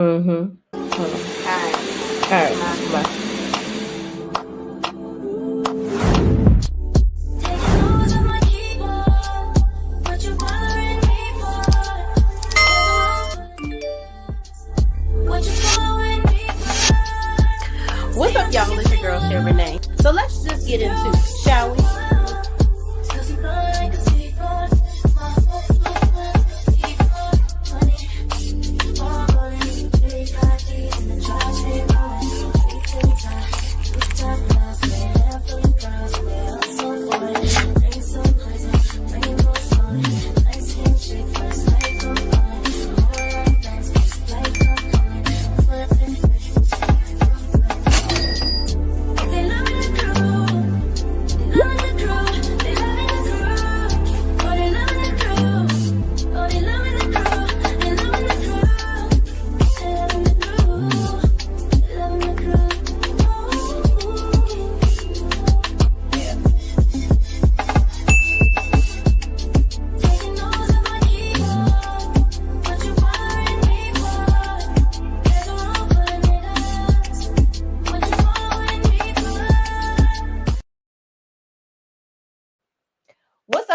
Mm-hmm. Hold on. All right. Bye. What's up, y'all? It's your girl, Shay Renee. So let's just get into it, shall we?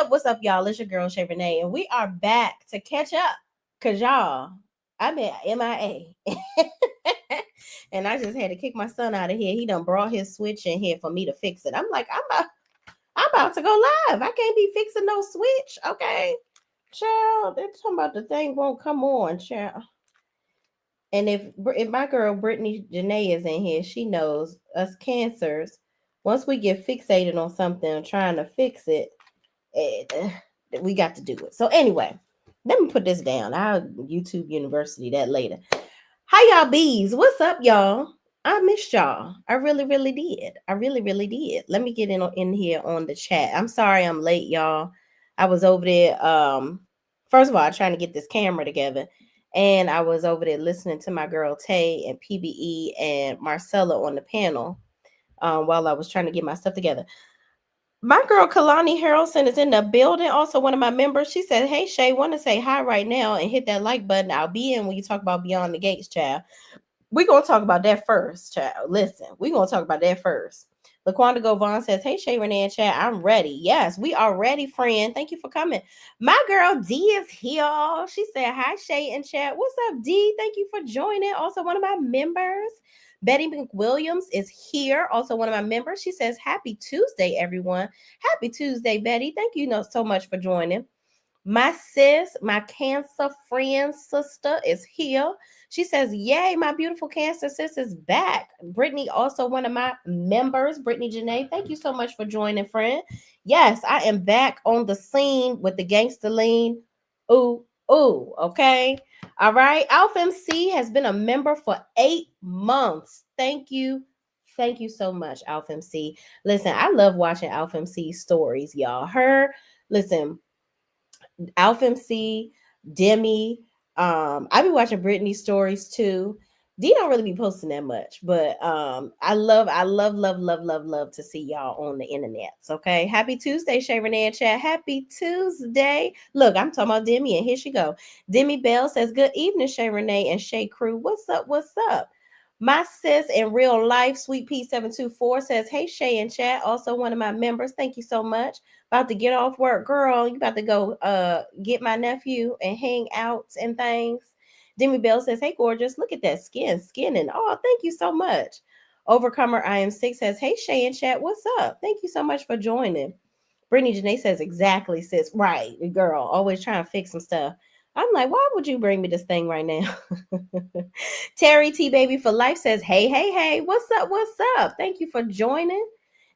What's up, y'all? It's your girl, Shay Renee, and we are back to catch up. Cause y'all, I'm at MIA. And I just had to kick my son out of here. He done brought his switch in here for me to fix it. I'm like, I'm about to go live. I can't be fixing no switch. Okay. Child, they're talking about the thing won't come on, child. And if my girl Brittany Janae is in here, she knows us cancers. Once we get fixated on something, trying to fix it, we got to do it. So anyway, let me put this down. I'll YouTube University that later. Hi, y'all bees. What's up, y'all? I missed y'all. I really, really did. I really, really did. Let me get in here on the chat. I'm sorry I'm late, y'all. I was over there. First of all, trying to get this camera together. And I was over there listening to my girl Tay and PBE and Marcella on the panel while I was trying to get my stuff together. My girl Kalani Harrelson is in the building. Also, one of my members. She said, "Hey Shay, want to say hi right now and hit that like button. I'll be in when you talk about Beyond the Gates, child. We're gonna talk about that first, child. Listen, we're gonna talk about that first." LaQuanda Govon says, "Hey Shay, Renee, and Chad, I'm ready." Yes, we are ready, friend. Thank you for coming. My girl D is here. She said, "Hi Shay and Chad. What's up, D? Thank you for joining." Also, one of my members. Betty McWilliams is here, also one of my members. She says, "Happy Tuesday, everyone." Happy Tuesday, Betty. Thank you so much for joining. My sis, my cancer friend sister is here. She says, "Yay, my beautiful cancer sis is back." Brittany, also one of my members, Brittany Janae. Thank you so much for joining, friend. Yes, I am back on the scene with the gangster lean. Ooh, ooh, okay. All right. Alpha MC has been a member for 8 months. Thank you. Thank you so much, Alpha MC. Listen, I love watching Alpha MC stories, y'all. Listen, Alpha MC, Demi. I be watching Britney stories too. D don't really be posting that much, but I love to see y'all on the internet. Okay. Happy Tuesday, Shay Renee and Chat. Happy Tuesday. Look, I'm talking about Demi, and here she go. Demi Bell says, "Good evening, Shay Renee and Shay Crew. What's up? What's up?" My sis in real life, Sweet P724 says, "Hey Shay and Chat." Also one of my members. Thank you so much. About to get off work, girl. You about to go get my nephew and hang out and things. Demi Bell says, "Hey gorgeous, look at that skin and oh, thank you so much." Overcomer I am 6 says, "Hey Shay and Chat, what's up? Thank you so much for joining." Brittany Janae says, "Exactly, sis. Right, girl. Always trying to fix some stuff." I'm like, why would you bring me this thing right now? Terry T Baby for Life says, "Hey, hey, hey, what's up? What's up? Thank you for joining."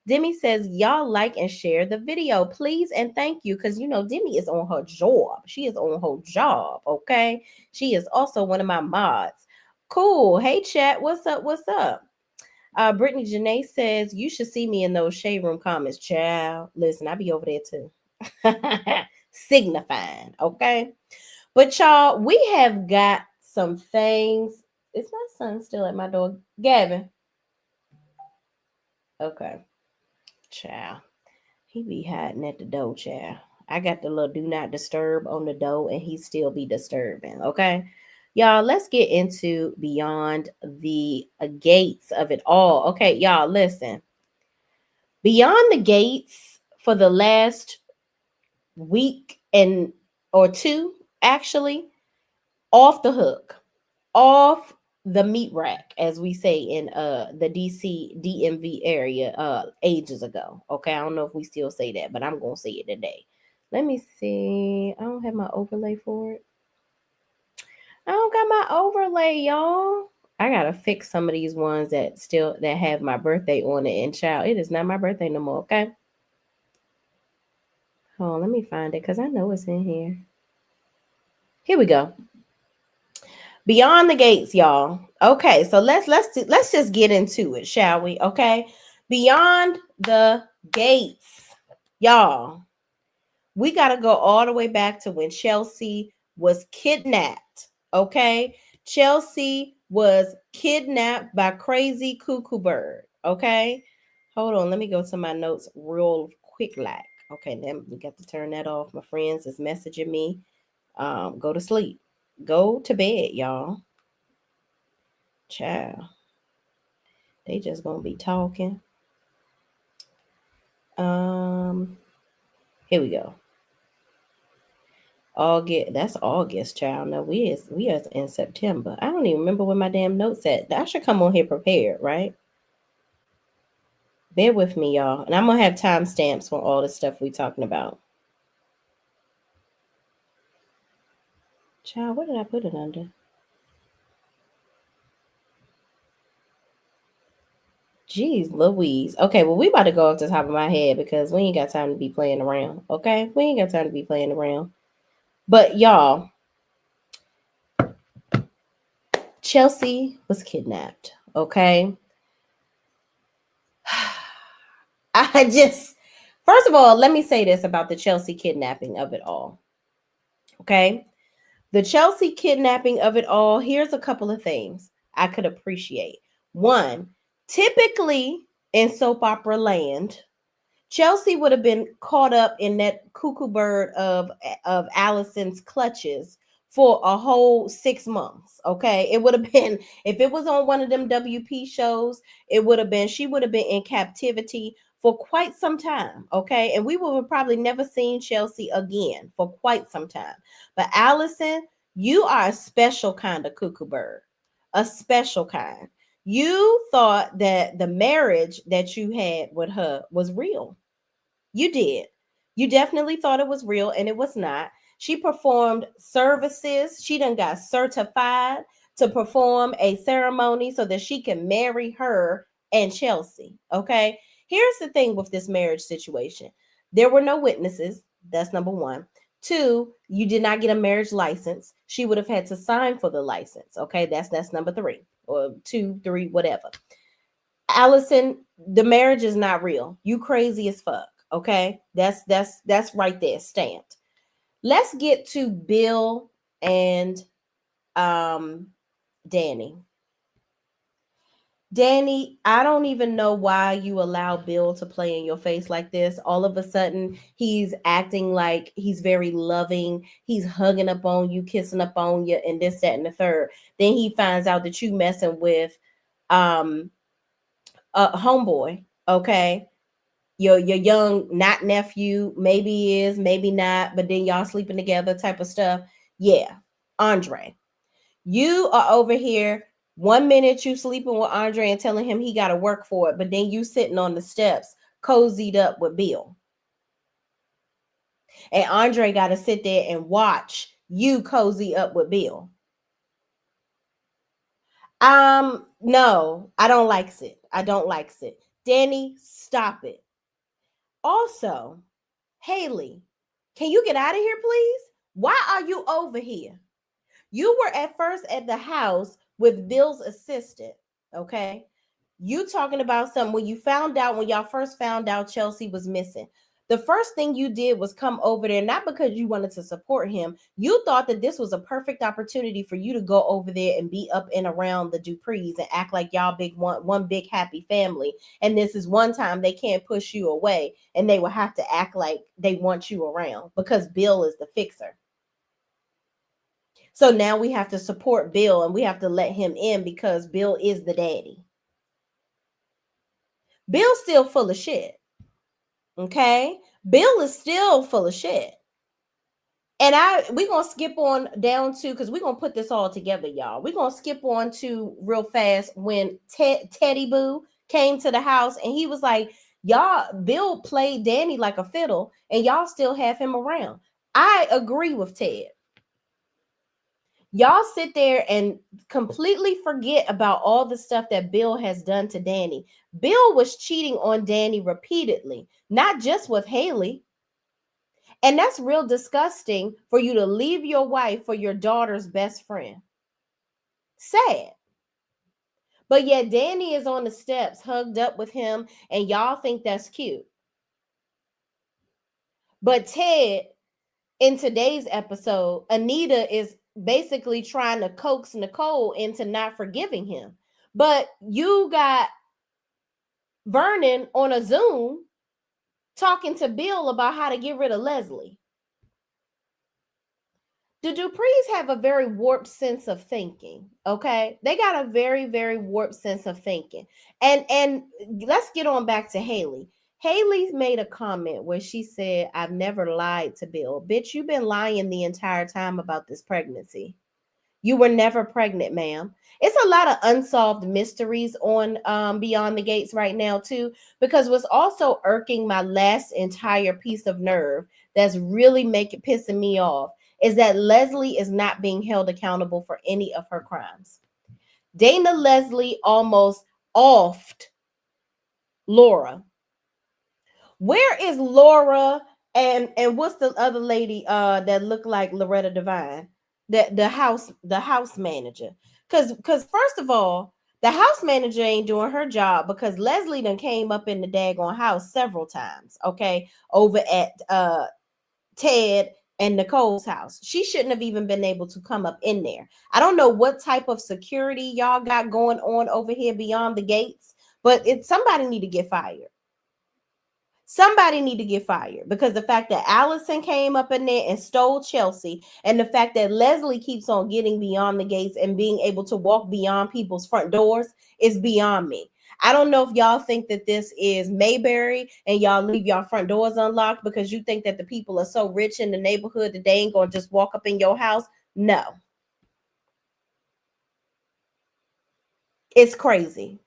Demi says, "Y'all like and share the video, please, and thank you." Because, Demi is on her job. She is on her job, okay? She is also one of my mods. Cool. Hey, chat. What's up? What's up? Brittany Janae says, "You should see me in those shade room comments, child. Listen, I be over there too." Signifying, okay? But y'all, we have got some things. Is my son still at my door? Gavin. Okay. Child. He be hiding at the door, child. I got the little do not disturb on the door, and he still be disturbing. Okay. Y'all, let's get into beyond the gates of it all. Okay, y'all, listen. Beyond the gates for the last week and or two, actually, off the hook, off the meat rack, as we say in the DC DMV area ages ago. Okay, I don't know if we still say that, but I'm gonna say it today. Let me see. I don't have my overlay for it. I don't got my overlay, y'all. I gotta fix some of these ones that have my birthday on it. And child, it is not my birthday no more. Okay, hold on, let me find it because I know it's in here. Here we go. Beyond the gates, y'all. Okay, so let's just get into it, shall we? Okay, beyond the gates, y'all. We got to go all the way back to when Chelsea was kidnapped. Okay, Chelsea was kidnapped by crazy cuckoo bird. Okay, hold on, let me go to my notes real quick, like. Okay, then we got to turn that off. My friends is messaging me. Go to sleep. Go to bed, y'all. Child. They just gonna be talking. Um, Here we go. August. That's August, child. No, we are in September. I don't even remember where my damn notes at. I should come on here prepared, right? Bear with me, y'all, and I'm gonna have timestamps for all the stuff we talking about. Child, what did I put it under? Jeez Louise. Okay, well, we about to go off the top of my head because we ain't got time to be playing around. Okay, we ain't got time to be playing around. But y'all, Chelsea was kidnapped. Okay. I just, first of all, let me say this about the Chelsea kidnapping of it all. Okay. The Chelsea kidnapping of it all, here's a couple of things I could appreciate. One, typically in soap opera land, Chelsea would have been caught up in that cuckoo bird of Allison's clutches for a whole 6 months. Okay, it would have been, if it was on one of them WP shows, it would have been, she would have been in captivity for quite some time. Okay, and we would have probably never seen Chelsea again for quite some time. But Allison, you are a special kind of cuckoo bird, a special kind. You thought that the marriage that you had with her was real. You did. You definitely thought it was real, and it was not. She performed services. She done got certified to perform a ceremony so that she can marry her and Chelsea. Okay. Here's the thing with this marriage situation, there were no witnesses. That's number one. Two, you did not get a marriage license. She would have had to sign for the license. Okay. That's number three or two, three, whatever. Allison, the marriage is not real. You crazy as fuck. Okay, that's right there, stamped. Let's get to Bill and um Danny. Danny, I don't even know why you allow Bill to play in your face like this. All of a sudden, he's acting like he's very loving. He's hugging up on you, kissing up on you, and this, that, and the third. Then he finds out that you messing with um a homeboy. Okay, your young not nephew, maybe he is, maybe not, but then y'all sleeping together type of stuff. Yeah, Andre, you are over here. 1 minute you sleeping with Andre and telling him he got to work for it, but then you sitting on the steps cozied up with Bill, and Andre got to sit there and watch you cozy up with Bill. No, I don't like it. I don't like it. Danny, stop it. Also, Haley, can you get out of here, please? Why are you over here? You were at first at the house with Bill's assistant, okay? You talking about something when you found out, when y'all first found out Chelsea was missing. The first thing you did was come over there, not because you wanted to support him. You thought that this was a perfect opportunity for you to go over there and be up and around the Duprees and act like y'all big one big happy family. And this is one time they can't push you away and they will have to act like they want you around because Bill is the fixer. So now we have to support Bill and we have to let him in because Bill is the daddy. Bill's still full of shit. Okay? Bill is still full of shit. And we're gonna skip on down to, because we're gonna put this all together, y'all. We're gonna skip on to real fast when Teddy Boo came to the house and he was like, y'all, Bill played Danny like a fiddle, and y'all still have him around. I agree with Ted. Y'all sit there and completely forget about all the stuff that Bill has done to Danny. Bill was cheating on Danny repeatedly, not just with Haley. And that's real disgusting for you to leave your wife for your daughter's best friend. Sad. But yet Danny is on the steps hugged up with him, and y'all think that's cute. But Ted, in today's episode, Anita is basically trying to coax Nicole into not forgiving him. But you got Vernon on a Zoom talking to Bill about how to get rid of Leslie. The Duprees have a very warped sense of thinking, okay? They got a very, very warped sense of thinking. And let's get on back to Haley. Haley made a comment where she said, I've never lied to Bill. Bitch, you've been lying the entire time about this pregnancy. You were never pregnant, ma'am. It's a lot of unsolved mysteries on Beyond the Gates right now, too, because what's also irking my last entire piece of nerve that's really pissing me off is that Leslie is not being held accountable for any of her crimes. Dana Leslie almost offed Laura. Where is Laura and what's the other lady that looked like Loretta Devine? The house manager. Cause first of all, the house manager ain't doing her job because Leslie done came up in the daggone house several times, okay, over at Ted and Nicole's house. She shouldn't have even been able to come up in there. I don't know what type of security y'all got going on over here beyond the gates, but somebody need to get fired. Somebody need to get fired because the fact that Allison came up in there and stole Chelsea, and the fact that Leslie keeps on getting beyond the gates and being able to walk beyond people's front doors is beyond me. I don't know if y'all think that this is Mayberry and y'all leave y'all front doors unlocked because you think that the people are so rich in the neighborhood that they ain't gonna just walk up in your house. No. It's crazy.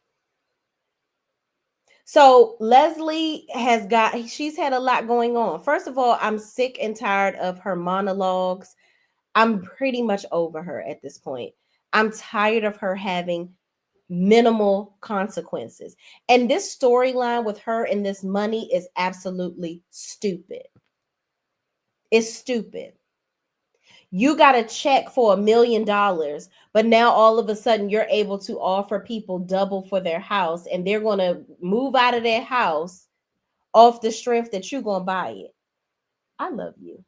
So Leslie she's had a lot going on. First of all, I'm sick and tired of her monologues. I'm pretty much over her at this point. I'm tired of her having minimal consequences. And this storyline with her and this money is absolutely stupid. It's stupid. You got a check for $1 million, but now all of a sudden you're able to offer people double for their house, and they're going to move out of their house off the strength that you're going to buy it. I love you.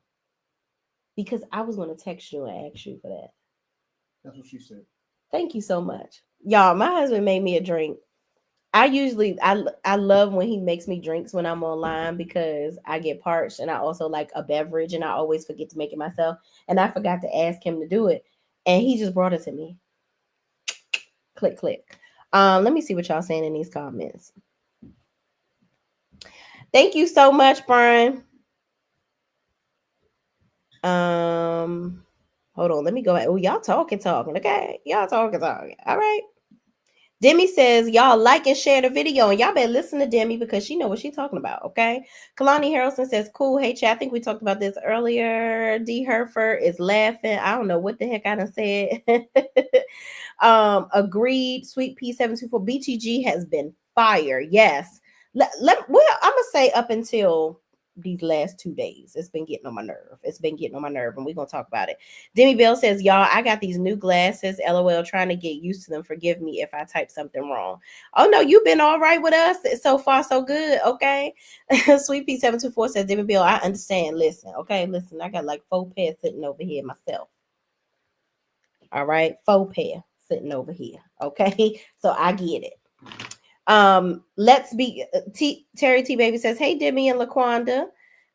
Because I was going to text you and ask you for that. That's what she said. Thank you so much. Y'all, my husband made me a drink. I love when he makes me drinks when I'm online because I get parched, and I also like a beverage, and I always forget to make it myself. And I forgot to ask him to do it, and he just brought it to me. Click, click. Let me see what y'all saying in these comments. Thank you so much, Brian. Hold on, let me go back. Oh, y'all talking, okay? Y'all talking. All right. Demi says, y'all like and share the video, and y'all better listen to Demi because she know what she's talking about, okay? Kalani Harrelson says, cool. Hey, chat, I think we talked about this earlier. D. Herford is laughing. I don't know what the heck I done said. Agreed. Sweet P724. BTG has been fire. Yes. Well, I'm going to say up until these last 2 days. It's been getting on my nerve. And we're going to talk about it. Demi Bell says, y'all, I got these new glasses. LOL, trying to get used to them. Forgive me if I type something wrong. Oh, no, you've been all right with us. So far, so good. Okay. Sweet P724 says, Demi Bell, I understand. Listen, I got like 4 pairs sitting over here myself. All right. 4 pair sitting over here. Okay. So I get it. Let's be Terry T Baby says, hey Demi and Laquanda.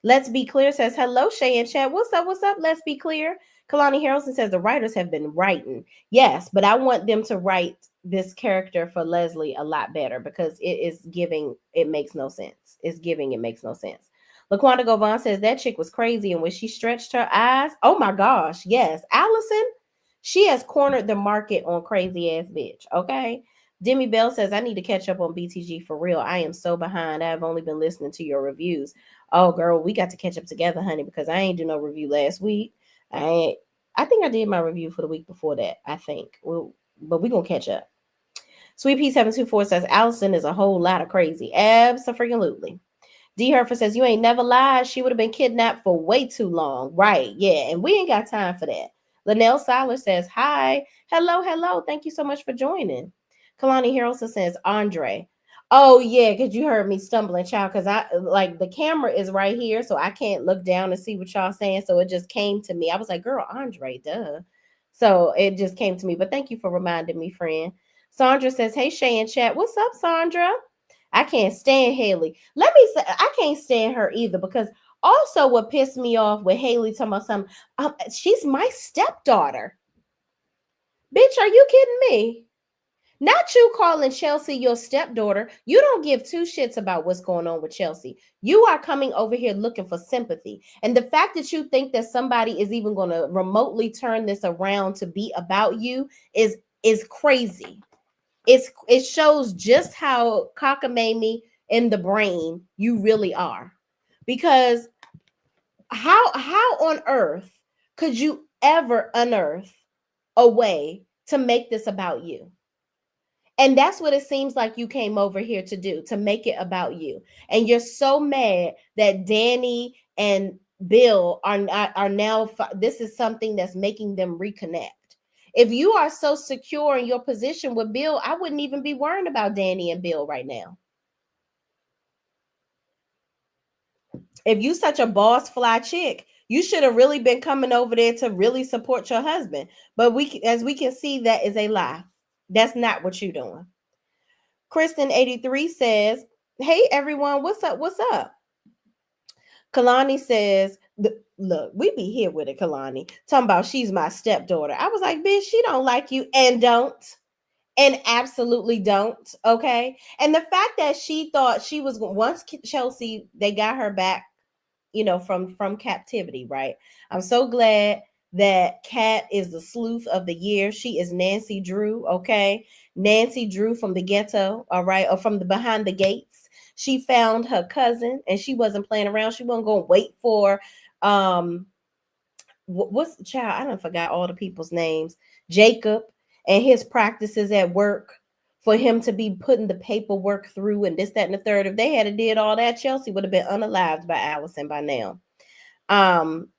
Let's be clear says, hello Shay and chat. What's up? Let's be clear. Kalani Harrelson says the writers have been writing. Yes, but I want them to write this character for Leslie a lot better because it is giving, it makes no sense. It's giving, it makes no sense. LaQuanda Govan says that chick was crazy, and when she stretched her eyes, oh my gosh, yes. Allison, she has cornered the market on crazy ass bitch. Okay. Demi Bell says, I need to catch up on BTG for real. I am so behind. I've only been listening to your reviews. Oh, girl, we got to catch up together, honey, because I ain't do no review last week. I ain't, I think I did my review for the week before that, I think. But we're going to catch up. Sweet P724 says, Allison is a whole lot of crazy. Absolutely. D. Herfer says, you ain't never lied. She would have been kidnapped for way too long. Right. Yeah. And we ain't got time for that. Linnell Siler says, hi. Hello, hello. Thank you so much for joining. Kalani Harrelson says, Andre. Oh, yeah, because you heard me stumbling, child, because I like the camera is right here, so I can't look down and see what y'all saying. So it just came to me. I was like, girl, Andre, duh. So it just came to me. But thank you for reminding me, friend. Sandra says, hey, Shay and chat. What's up, Sandra? I can't stand Haley. Let me say, I can't stand her either because also what pissed me off with Haley talking about something, she's my stepdaughter. Bitch, are you kidding me? Not you calling Chelsea your stepdaughter. You don't give two shits about what's going on with Chelsea. You are coming over here looking for sympathy. And the fact that you think that somebody is even going to remotely turn this around to be about you is crazy. It shows just how cockamamie in the brain you really are. Because how on earth could you ever unearth a way to make this about you? And that's what it seems like you came over here to do, to make it about you. And you're so mad that Danny and Bill are now, this is something that's making them reconnect. If you are so secure in your position with Bill, I wouldn't even be worrying about Danny and Bill right now. If you such a boss fly chick, you should have really been coming over there to really support your husband. But as we can see, that is a lie. That's not what you're doing. Kristen83 says, hey everyone, what's up? What's up? Kalani says, look, we be here with it, Kalani. Talking about she's my stepdaughter. I was like, bitch, she don't like you and don't. And absolutely don't. Okay. And the fact that she thought she was once Chelsea, they got her back, you know, from captivity, right? I'm so glad that Kat is the sleuth of the year. She is Nancy Drew, okay? Nancy Drew from the ghetto, all right, or from the behind the gates. She found her cousin and she wasn't playing around. She wasn't going to wait for what's the child? I don't forgot all the people's names. Jacob and his practices at work for him to be putting the paperwork through and this, that, and the third. If they had did all that, Chelsea would have been unalived by Allison by now.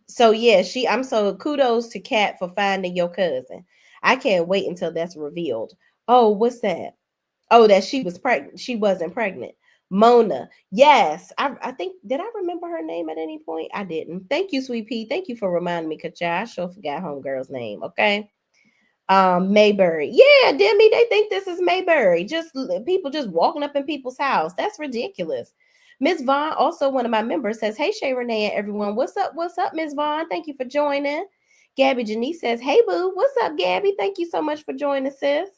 So yeah, I'm so kudos to Kat for finding your cousin. I can't wait until that's revealed. Oh, what's that? Oh, that she was pregnant. She wasn't pregnant. Mona. Yes. I think, did I remember her name at any point? I didn't. Thank you, Sweet Pea. Thank you for reminding me, because I sure forgot homegirl's name. Okay. Mayberry. Yeah, Demi, they think this is Mayberry. Just people just walking up in people's house. That's ridiculous. Miss Vaughn, also one of my members, says, hey, Shay Renee and everyone. What's up? What's up, Miss Vaughn? Thank you for joining. Gabby Janice says, hey, boo. What's up, Gabby? Thank you so much for joining, sis.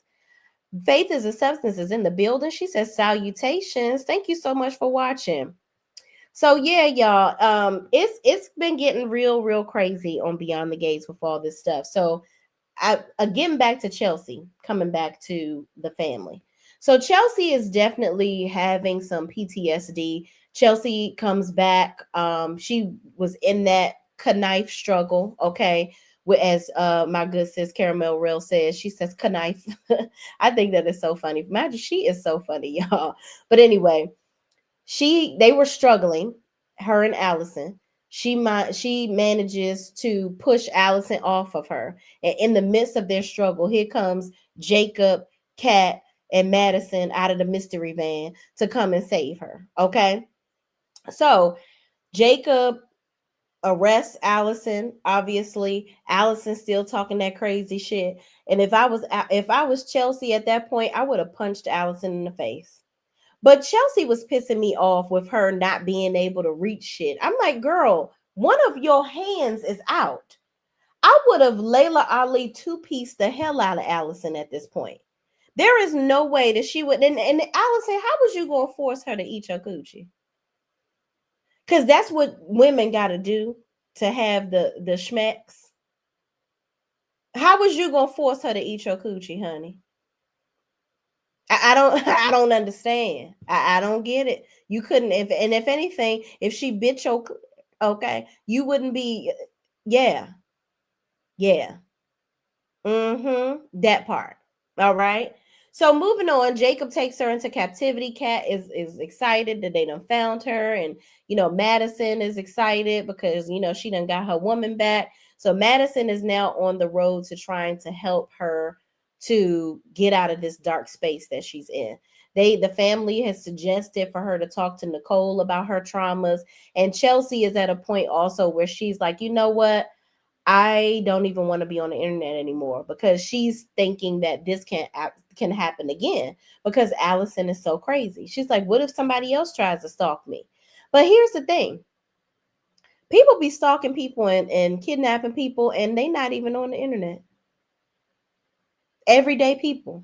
Faith is a substance is in the building. She says, salutations. Thank you so much for watching. So yeah, y'all, it's been getting real crazy on Beyond the Gates with all this stuff. So getting back to Chelsea, coming back to the family. So Chelsea is definitely having some PTSD. Chelsea comes back. She was in that knife struggle. Okay. As my good sis Caramel Rail says, she says knife. I think that is so funny. Imagine, she is so funny, y'all. But anyway, they were struggling, her and Allison. She manages to push Allison off of her, and in the midst of their struggle, here comes Jacob, Kat, and Madison out of the mystery van to come and save her. Okay, so Jacob arrests Allison. Obviously, Allison's still talking that crazy shit. And if I was Chelsea at that point, I would have punched Allison in the face. But Chelsea was pissing me off with her not being able to reach shit. I'm like, girl, one of your hands is out. I would have Layla Ali two-piece the hell out of Allison at this point. There is no way that she would. And Allison, how was you going to force her to eat your coochie? Because that's what women got to do to have the schmecks. How was you going to force her to eat your coochie, honey? I don't I don't understand. I don't get it. You couldn't if anything, if she bit your okay, you wouldn't be yeah. Yeah. That part. All right. So moving on, Jacob takes her into captivity. Kat is excited that they done found her, and Madison is excited because she done got her woman back. So Madison is now on the road to trying to help her to get out of this dark space that she's in. The family has suggested for her to talk to Nicole about her traumas, and Chelsea is at a point also where she's like, you know what? I don't even want to be on the internet anymore because she's thinking that this can happen again because Allison is so crazy. She's like, what if somebody else tries to stalk me? But here's the thing. People be stalking people and kidnapping people, and they not even on the internet. Everyday people.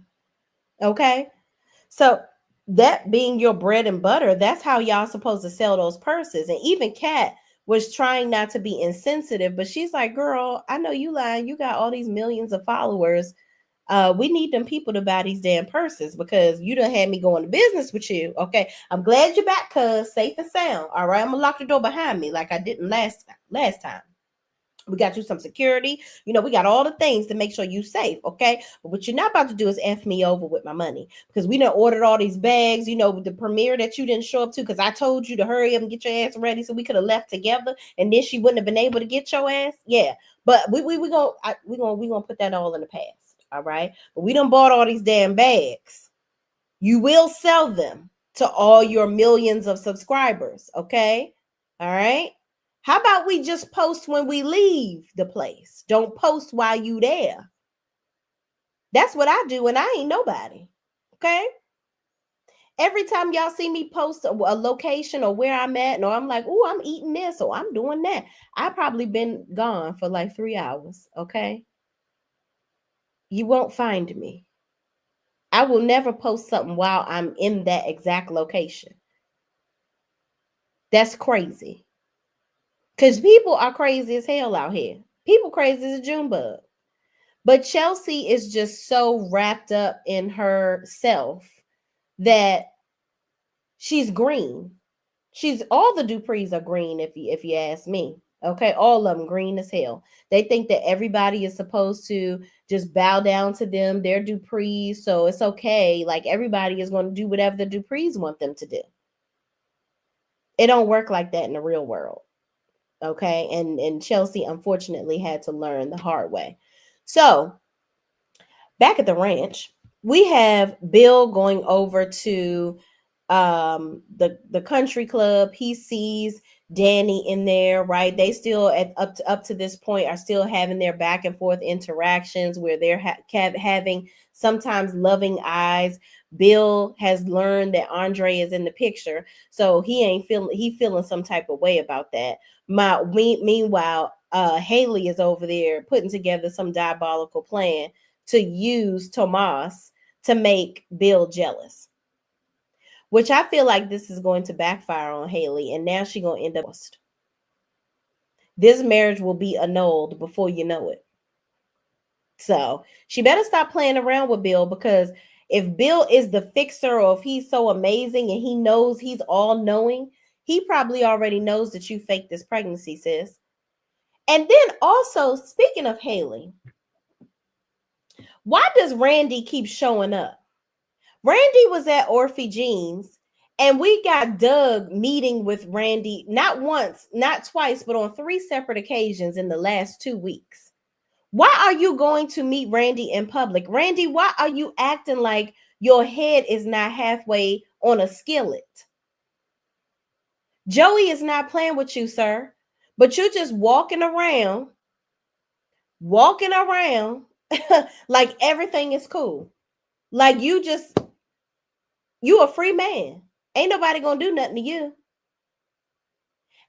Okay? So that being your bread and butter, that's how y'all supposed to sell those purses. And even Kat was trying not to be insensitive, but she's like, girl, I know you lying. You got all these millions of followers. We need them people to buy these damn purses because you done had me going to business with you. Okay. I'm glad you're back, cuz safe and sound. All right. I'm gonna lock the door behind me like I didn't last time. We got you some security. We got all the things to make sure you safe, okay? But what you're not about to do is F me over with my money because we done ordered all these bags, the premiere that you didn't show up to because I told you to hurry up and get your ass ready so we could have left together and then she wouldn't have been able to get your ass. Yeah, but we gonna put that all in the past, all right? But we done bought all these damn bags. You will sell them to all your millions of subscribers, okay? All right? How about we just post when we leave the place? Don't post while you there. That's what I do, and I ain't nobody. Okay? Every time y'all see me post a location or where I'm at, or I'm like, oh, I'm eating this or I'm doing that, I probably been gone for like 3 hours. Okay? You won't find me. I will never post something while I'm in that exact location. That's crazy. Because people are crazy as hell out here. People crazy as a June bug. But Chelsea is just so wrapped up in herself that she's green. She's all the Duprees are green if you ask me. Okay, all of them green as hell. They think that everybody is supposed to just bow down to them. They're Duprees, so it's okay. Like everybody is going to do whatever the Duprees want them to do. It don't work like that in the real world. Okay, and Chelsea unfortunately had to learn the hard way. So back at the ranch, we have Bill going over to the country club. He sees Danny in there, right? They still up to this point are still having their back and forth interactions where they're having sometimes loving eyes. Bill has learned that Andre is in the picture, so he feeling some type of way about that. Meanwhile, Haley is over there putting together some diabolical plan to use Tomas to make Bill jealous, which I feel like this is going to backfire on Haley, and now she's going to end up lost. This marriage will be annulled before you know it. So she better stop playing around with Bill, because if Bill is the fixer, or if he's so amazing and he knows he's all knowing, he probably already knows that you faked this pregnancy, sis. And then also, speaking of Haley, why does Randy keep showing up? Randy was at Orphe Jeans, and we got Doug meeting with Randy not once, not twice, but on 3 separate occasions in the last 2 weeks. Why are you going to meet Randy in public? Randy, why are you acting like your head is not halfway on a skillet? Joey is not playing with you, sir, but you're just walking around like everything is cool. Like you a free man. Ain't nobody gonna do nothing to you.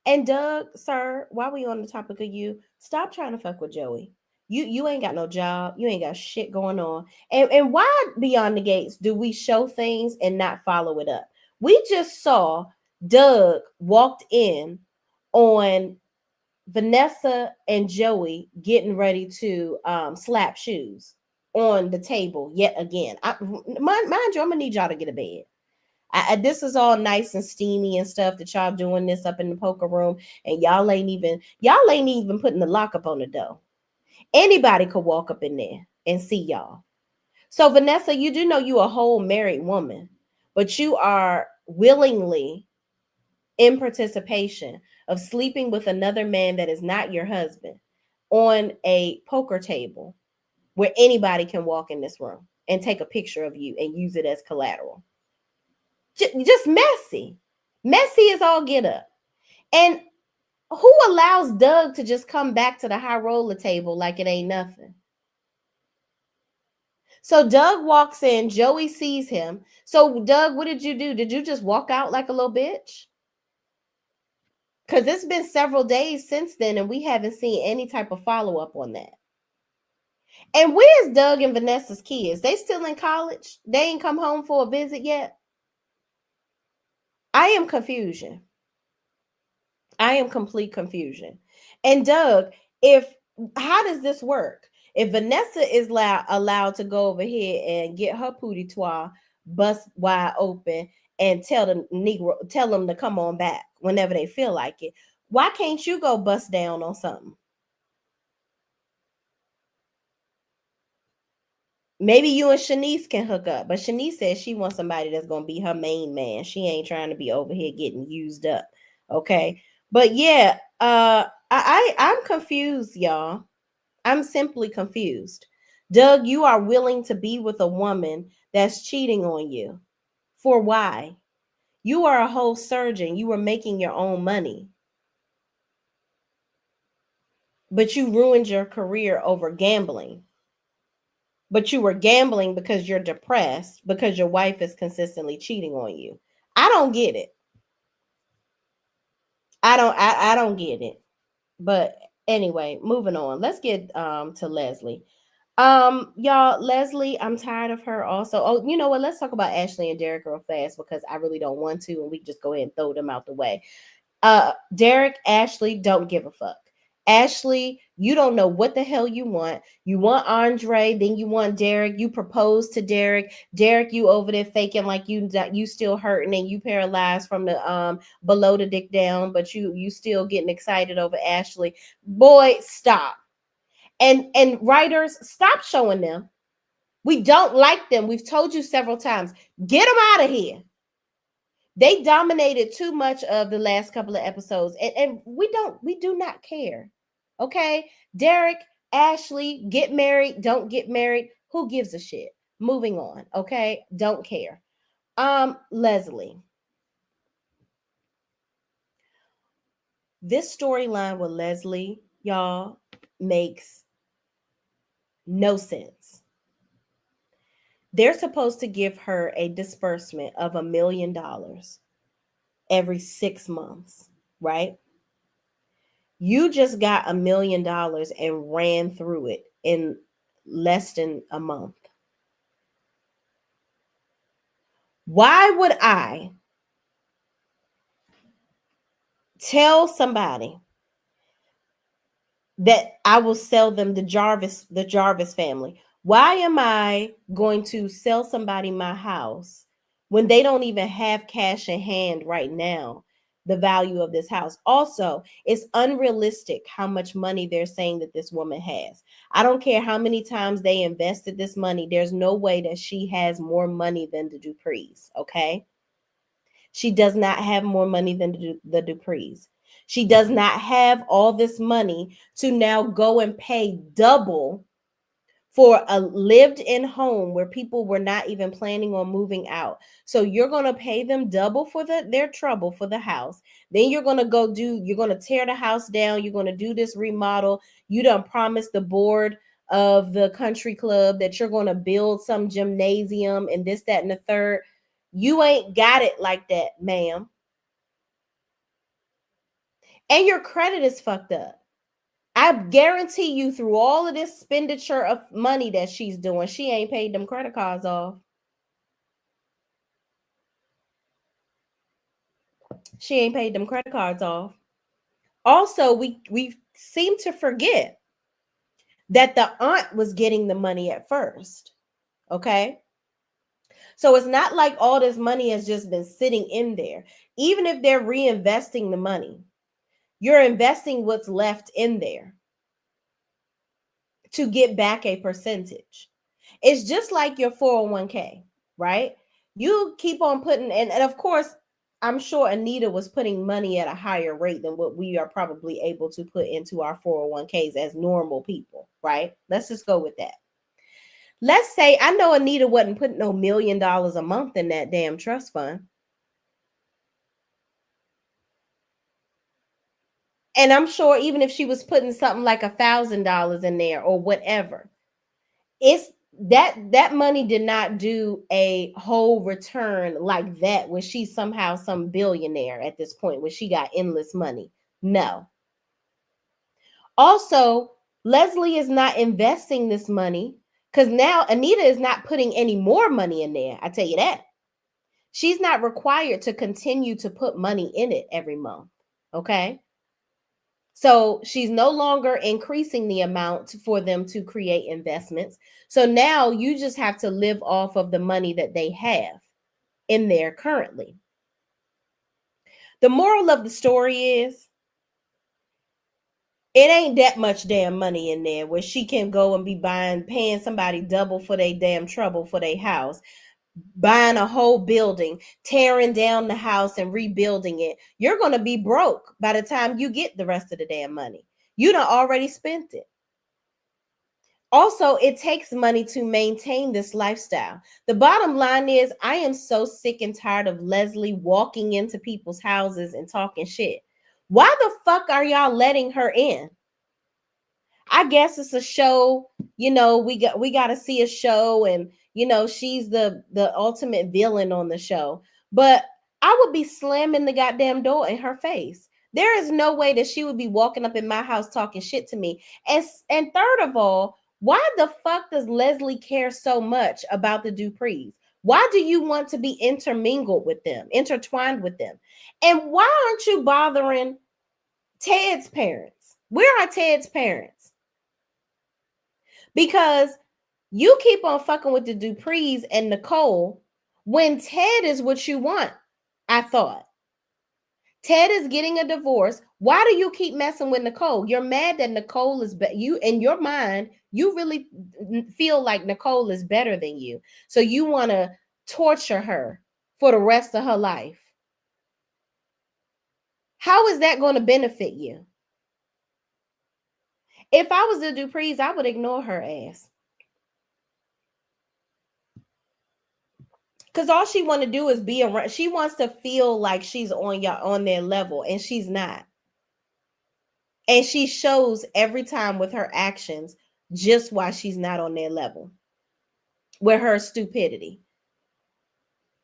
And Doug, sir, while we on the topic of you, stop trying to fuck with Joey. You ain't got no job. You ain't got shit going on. And why beyond the gates do we show things and not follow it up? We just saw Doug walked in on Vanessa and Joey getting ready to slap shoes on the table yet again. Mind you, I'm gonna need y'all to get a bed. This is all nice and steamy and stuff that y'all doing this up in the poker room, and y'all ain't even putting the lock up on the door. Anybody could walk up in there and see y'all. So Vanessa, you do know you a whole married woman, but you are willingly in participation of sleeping with another man that is not your husband on a poker table where anybody can walk in this room and take a picture of you and use it as collateral. Just messy. Messy is all get up. And who allows Doug to just come back to the high roller table like it ain't nothing? So Doug walks in, Joey sees him. So Doug, what did you do? Did you just walk out like a little bitch? Because it's been several days since then, and we haven't seen any type of follow-up on that. And where's Doug and Vanessa's kids? They still in college? They ain't come home for a visit yet? I am confusion. I am complete confusion. And Doug, if how does this work? If Vanessa is allowed to go over here and get her pootie toile bust wide open and tell them to come on back whenever they feel like it, why can't you go bust down on something? Maybe you and Shanice can hook up, but Shanice says she wants somebody that's gonna be her main man. She ain't trying to be over here getting used up. Okay. But yeah, I'm confused, y'all. I'm simply confused. Doug, you are willing to be with a woman that's cheating on you. For why? You are a whole surgeon. You were making your own money. But you ruined your career over gambling. But you were gambling because you're depressed because your wife is consistently cheating on you. I don't get it. I don't get it. But anyway, moving on. Let's get to Leslie. Y'all, Leslie, I'm tired of her also. Oh, you know what? Let's talk about Ashley and Derek real fast because I really don't want to, and we just go ahead and throw them out the way. Derek, Ashley, don't give a fuck. Ashley, you don't know what the hell you want. You want Andre, then you want Derek. You propose to Derek. Derek, you over there faking like you still hurting and you paralyzed from the below the dick down, but you still getting excited over Ashley. Boy, stop. And writers, stop showing them. We don't like them. We've told you several times. Get them out of here. They dominated too much of the last couple of episodes, and we do not care. Okay, Derek, Ashley, get married, don't get married. Who gives a shit? Moving on. Okay, don't care. Leslie, this storyline with Leslie, y'all, makes no sense. They're supposed to give her a disbursement of $1 million every 6 months, right? You just got $1 million and ran through it in less than a month. Why would I tell somebody that I will sell them the Jarvis family? Why am I going to sell somebody my house when they don't even have cash in hand right now? The value of this house. Also, it's unrealistic how much money they're saying that this woman has. I don't care how many times they invested this money. There's no way that she has more money than the Duprees. Okay. She does not have more money than the Duprees. She does not have all this money to now go and pay double for a lived-in home where people were not even planning on moving out. So you're going to pay them double for their trouble for the house. Then you're going to tear the house down. You're going to do this remodel. You done promised the board of the country club that you're going to build some gymnasium and this, that, and the third. You ain't got it like that, ma'am. And your credit is fucked up. I guarantee you through all of this expenditure of money that she's doing, she ain't paid them credit cards off. She ain't paid them credit cards off. Also, we seem to forget that the aunt was getting the money at first. Okay? So it's not like all this money has just been sitting in there. Even if they're reinvesting the money, you're investing what's left in there to get back a percentage. It's just like your 401k, right? You keep on putting, and of course, I'm sure Anita was putting money at a higher rate than what we are probably able to put into our 401ks as normal people, right? Let's just go with that. Let's say I know Anita wasn't putting no $1 million a month in that damn trust fund. And I'm sure even if she was putting something like $1,000 in there or whatever, it's that money did not do a whole return like that when she's somehow some billionaire at this point when she got endless money. No. Also, Leslie is not investing this money because now Anita is not putting any more money in there. I tell you that. She's not required to continue to put money in it every month. Okay. So she's no longer increasing the amount for them to create investments. So now you just have to live off of the money that they have in there currently. The moral of the story is it ain't that much damn money in there where she can go and be paying somebody double for their damn trouble for their house, buying a whole building, tearing down the house and rebuilding it. You're going to be broke by the time you get the rest of the damn money. You done already spent it. Also, it takes money to maintain this lifestyle. The bottom line is, I am so sick and tired of Leslie walking into people's houses and talking shit. Why the fuck are y'all letting her in? I guess it's a show, we got to see a show, and she's the ultimate villain on the show. But I would be slamming the goddamn door in her face. There is no way that she would be walking up in my house talking shit to me. And third of all, why the fuck does Leslie care so much about the Duprees? Why do you want to be intertwined with them? And why aren't you bothering Ted's parents? Where are Ted's parents? Because you keep on fucking with the Duprees and Nicole when Ted is what you want, I thought. Ted is getting a divorce. Why do you keep messing with Nicole? You're mad that Nicole is you in your mind, you really feel like Nicole is better than you. So you want to torture her for the rest of her life. How is that going to benefit you? If I was the Duprees, I would ignore her ass. Because all she want to do is be around. She wants to feel like she's on their level, and she's not. And she shows every time with her actions just why she's not on their level. With her stupidity.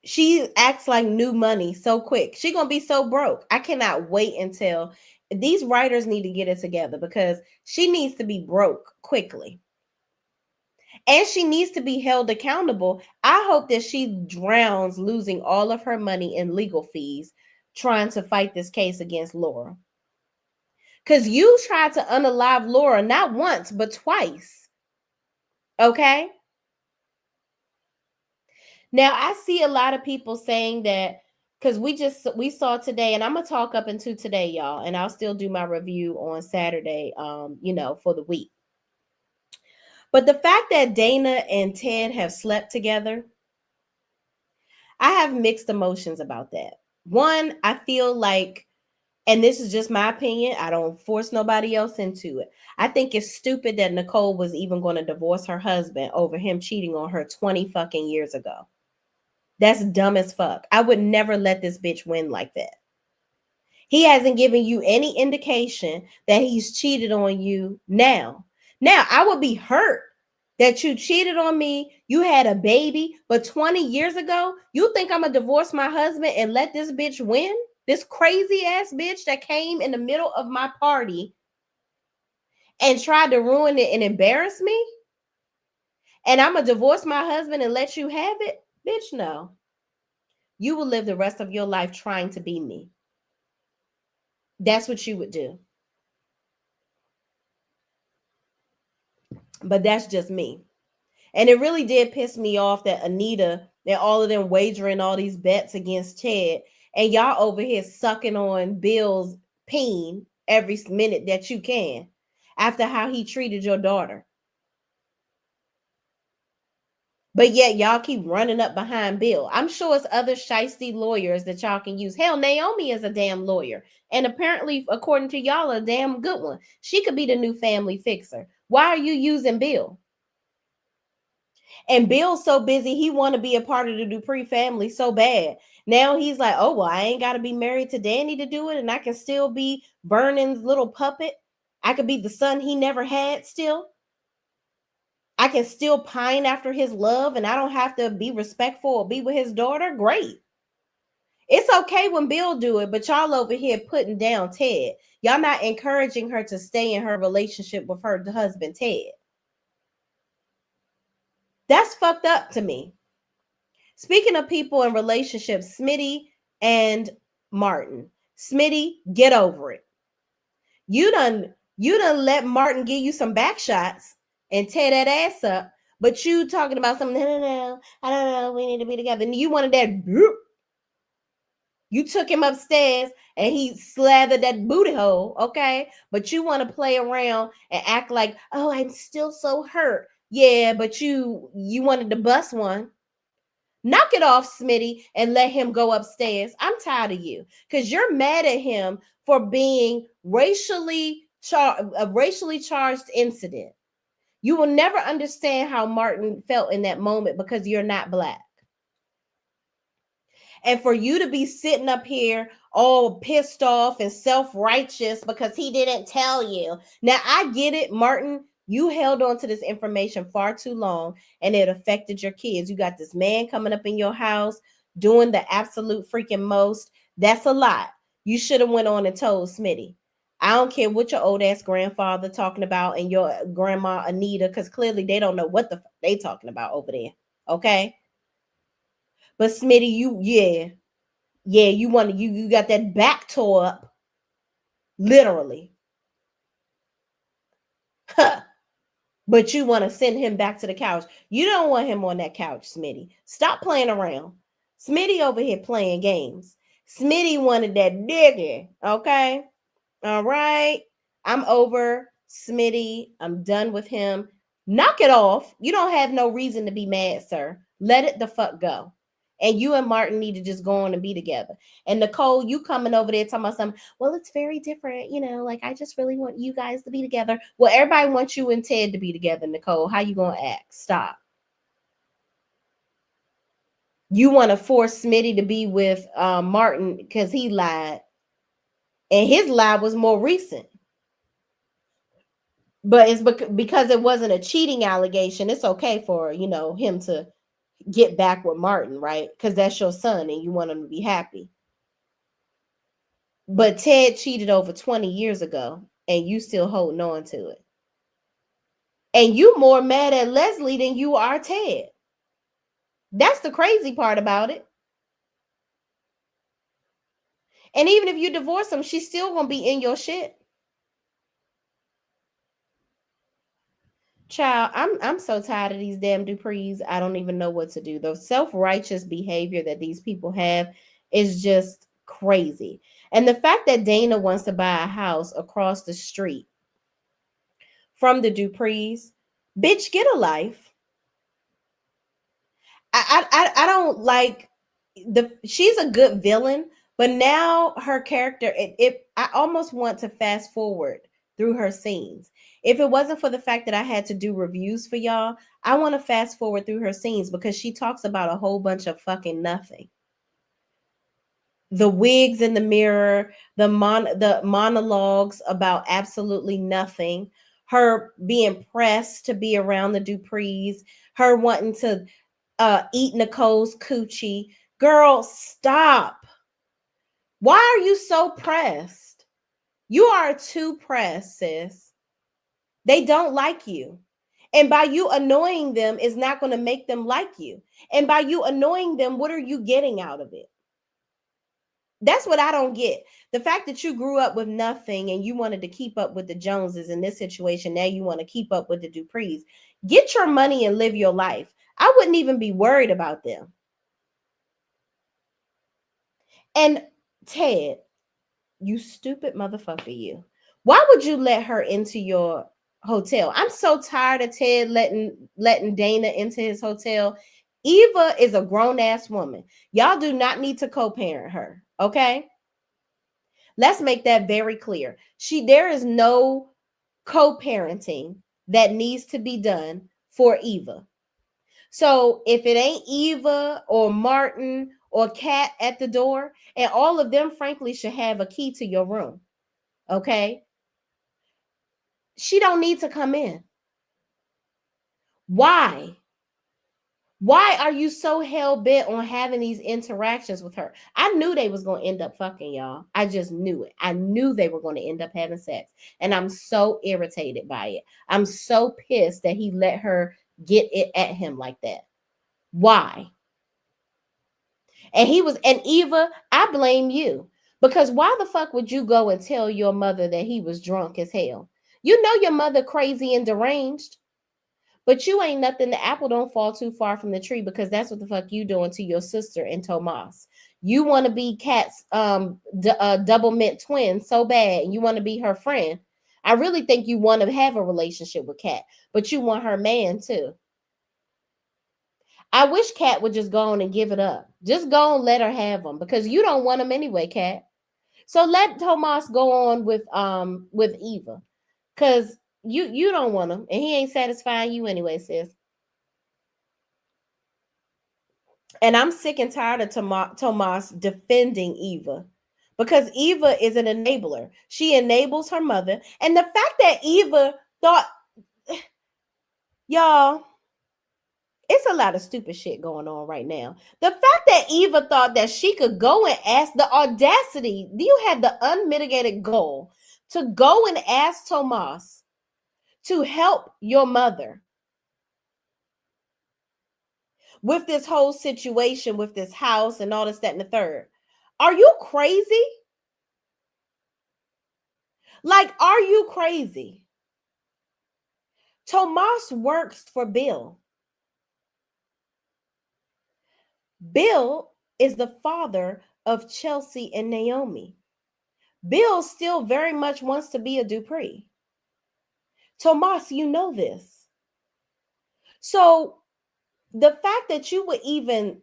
She acts like new money so quick. She's going to be so broke. I cannot wait until these writers need to get it together because she needs to be broke quickly. And she needs to be held accountable. I hope that she drowns losing all of her money in legal fees trying to fight this case against Laura. Because you tried to unalive Laura not once, but twice. Okay? Now, I see a lot of people saying that because we saw today, and I'm going to talk up into today, y'all, and I'll still do my review on Saturday, for the week. But the fact that Dana and Ted have slept together, I have mixed emotions about that. One, I feel like, and this is just my opinion, I don't force nobody else into it. I think it's stupid that Nicole was even going to divorce her husband over him cheating on her 20 fucking years ago. That's dumb as fuck. I would never let this bitch win like that. He hasn't given you any indication that he's cheated on you now. Now, I would be hurt that you cheated on me, you had a baby, but 20 years ago, you think I'm going to divorce my husband and let this bitch win? This crazy ass bitch that came in the middle of my party and tried to ruin it and embarrass me, and I'm gonna divorce my husband and let you have it, bitch, no. You will live the rest of your life trying to be me. That's what you would do. But that's just me. And it really did piss me off that Anita and all of them wagering all these bets against Ted, and y'all over here sucking on Bill's peen every minute that you can after how he treated your daughter. But yet y'all keep running up behind Bill. I'm sure it's other shiesty lawyers that y'all can use. Hell, Naomi is a damn lawyer. And apparently, according to y'all, a damn good one. She could be the new family fixer. Why are you using Bill? And Bill's so busy, he want to be a part of the Dupree family so bad. Now he's like, oh, well, I ain't got to be married to Danny to do it. And I can still be Vernon's little puppet. I could be the son he never had still. I can still pine after his love and I don't have to be respectful or be with his daughter. Great. It's okay when Bill do it, but y'all over here putting down Ted. Y'all not encouraging her to stay in her relationship with her husband, Ted. That's fucked up to me. Speaking of people in relationships, Smitty and Martin. Smitty, get over it. You done let Martin give you some back shots and tear that ass up, but you talking about something, no, I don't know, we need to be together. And you wanted that, you took him upstairs and he slathered that booty hole, okay? But you want to play around and act like, oh, I'm still so hurt. Yeah, but you wanted to bust one. Knock it off, Smitty, and let him go upstairs. I'm tired of you because you're mad at him for being a racially charged incident. You will never understand how Martin felt in that moment because you're not Black. And for you to be sitting up here all pissed off and self-righteous because he didn't tell you. Now, I get it, Martin. You held on to this information far too long and it affected your kids. You got this man coming up in your house doing the absolute freaking most. That's a lot. You should have went on and told Smitty. I don't care what your old ass grandfather talking about and your grandma Anita, because clearly they don't know what the fuck they talking about over there. Okay. But Smitty, you got that back tore up, literally. But you want to send him back to the couch. You don't want him on that couch, Smitty. Stop playing around. Smitty over here playing games. Smitty wanted that nigga, okay? All right. I'm over Smitty. I'm done with him. Knock it off. You don't have no reason to be mad, sir. Let it the fuck go. And you and Martin need to just go on and be together. And Nicole, you coming over there talking about something, well, it's very different. Like I just really want you guys to be together. Well, everybody wants you and Ted to be together, Nicole. How you going to act? Stop. You want to force Smitty to be with Martin because he lied. And his lie was more recent. But it's because it wasn't a cheating allegation. It's okay for, him to get back with Martin, right? Because that's your son and you want him to be happy. But Ted cheated over 20 years ago and you still holding on to it. And you more mad at Leslie than you are Ted. That's the crazy part about it. And even if you divorce him, she's still going to be in your shit. Child, I'm so tired of these damn Duprees. I don't even know what to do. The self-righteous behavior that these people have is just crazy. And the fact that Dana wants to buy a house across the street from the Duprees, bitch, get a life. I don't like she's a good villain, but now her character, I almost want to fast forward through her scenes. If it wasn't for the fact that I had to do reviews for y'all, I want to fast forward through her scenes because she talks about a whole bunch of fucking nothing. The wigs in the mirror, the monologues about absolutely nothing, her being pressed to be around the Duprees, her wanting to eat Nicole's coochie. Girl, stop. Why are you so pressed? You are too pressed, sis. They don't like you. And by you annoying them is not going to make them like you. And by you annoying them, what are you getting out of it? That's what I don't get. The fact that you grew up with nothing and you wanted to keep up with the Joneses in this situation, now you want to keep up with the Duprees. Get your money and live your life. I wouldn't even be worried about them. And Ted, you stupid motherfucker, you. Why would you let her into your hotel? I'm so tired of Ted letting Dana into his hotel. Eva is a grown-ass woman. Y'all do not need to co-parent her, okay? Let's make that very clear. There is no co-parenting that needs to be done for Eva. So if it ain't Eva or Martin or Kat at the door, and all of them, frankly, should have a key to your room. Okay. She don't need to come in. Why? Why are you so hell-bent on having these interactions with her? I knew they was going to end up fucking, y'all. I just knew it. I knew they were going to end up having sex. And I'm so irritated by it. I'm so pissed that he let her get it at him like that. Why? And Eva, I blame you. Because why the fuck would you go and tell your mother that he was drunk as hell? You know your mother crazy and deranged. But you ain't nothing. The apple don't fall too far from the tree, because that's what the fuck you doing to your sister and Tomas. You want to be Kat's double mint twin so bad, and you want to be her friend. I really think you want to have a relationship with Kat, but you want her man too. I wish Kat would just go on and give it up. Just go and let her have them, because you don't want them anyway, Kat. So let Tomas go on with Eva, because you don't want him, and he ain't satisfying you anyway, sis. And I'm sick and tired of Tomas defending Eva, because Eva is an enabler. She enables her mother. And the fact that Eva thought, y'all, it's a lot of stupid shit going on right now. The fact that Eva thought that she could go and ask, the audacity, you had the unmitigated goal to go and ask Tomas to help your mother with this whole situation, with this house and all this, that, and the third. Are you crazy? Like, are you crazy? Tomas works for Bill. Bill is the father of Chelsea and Naomi. Bill still very much wants to be a Dupree. Tomas, you know this. So the fact that you would even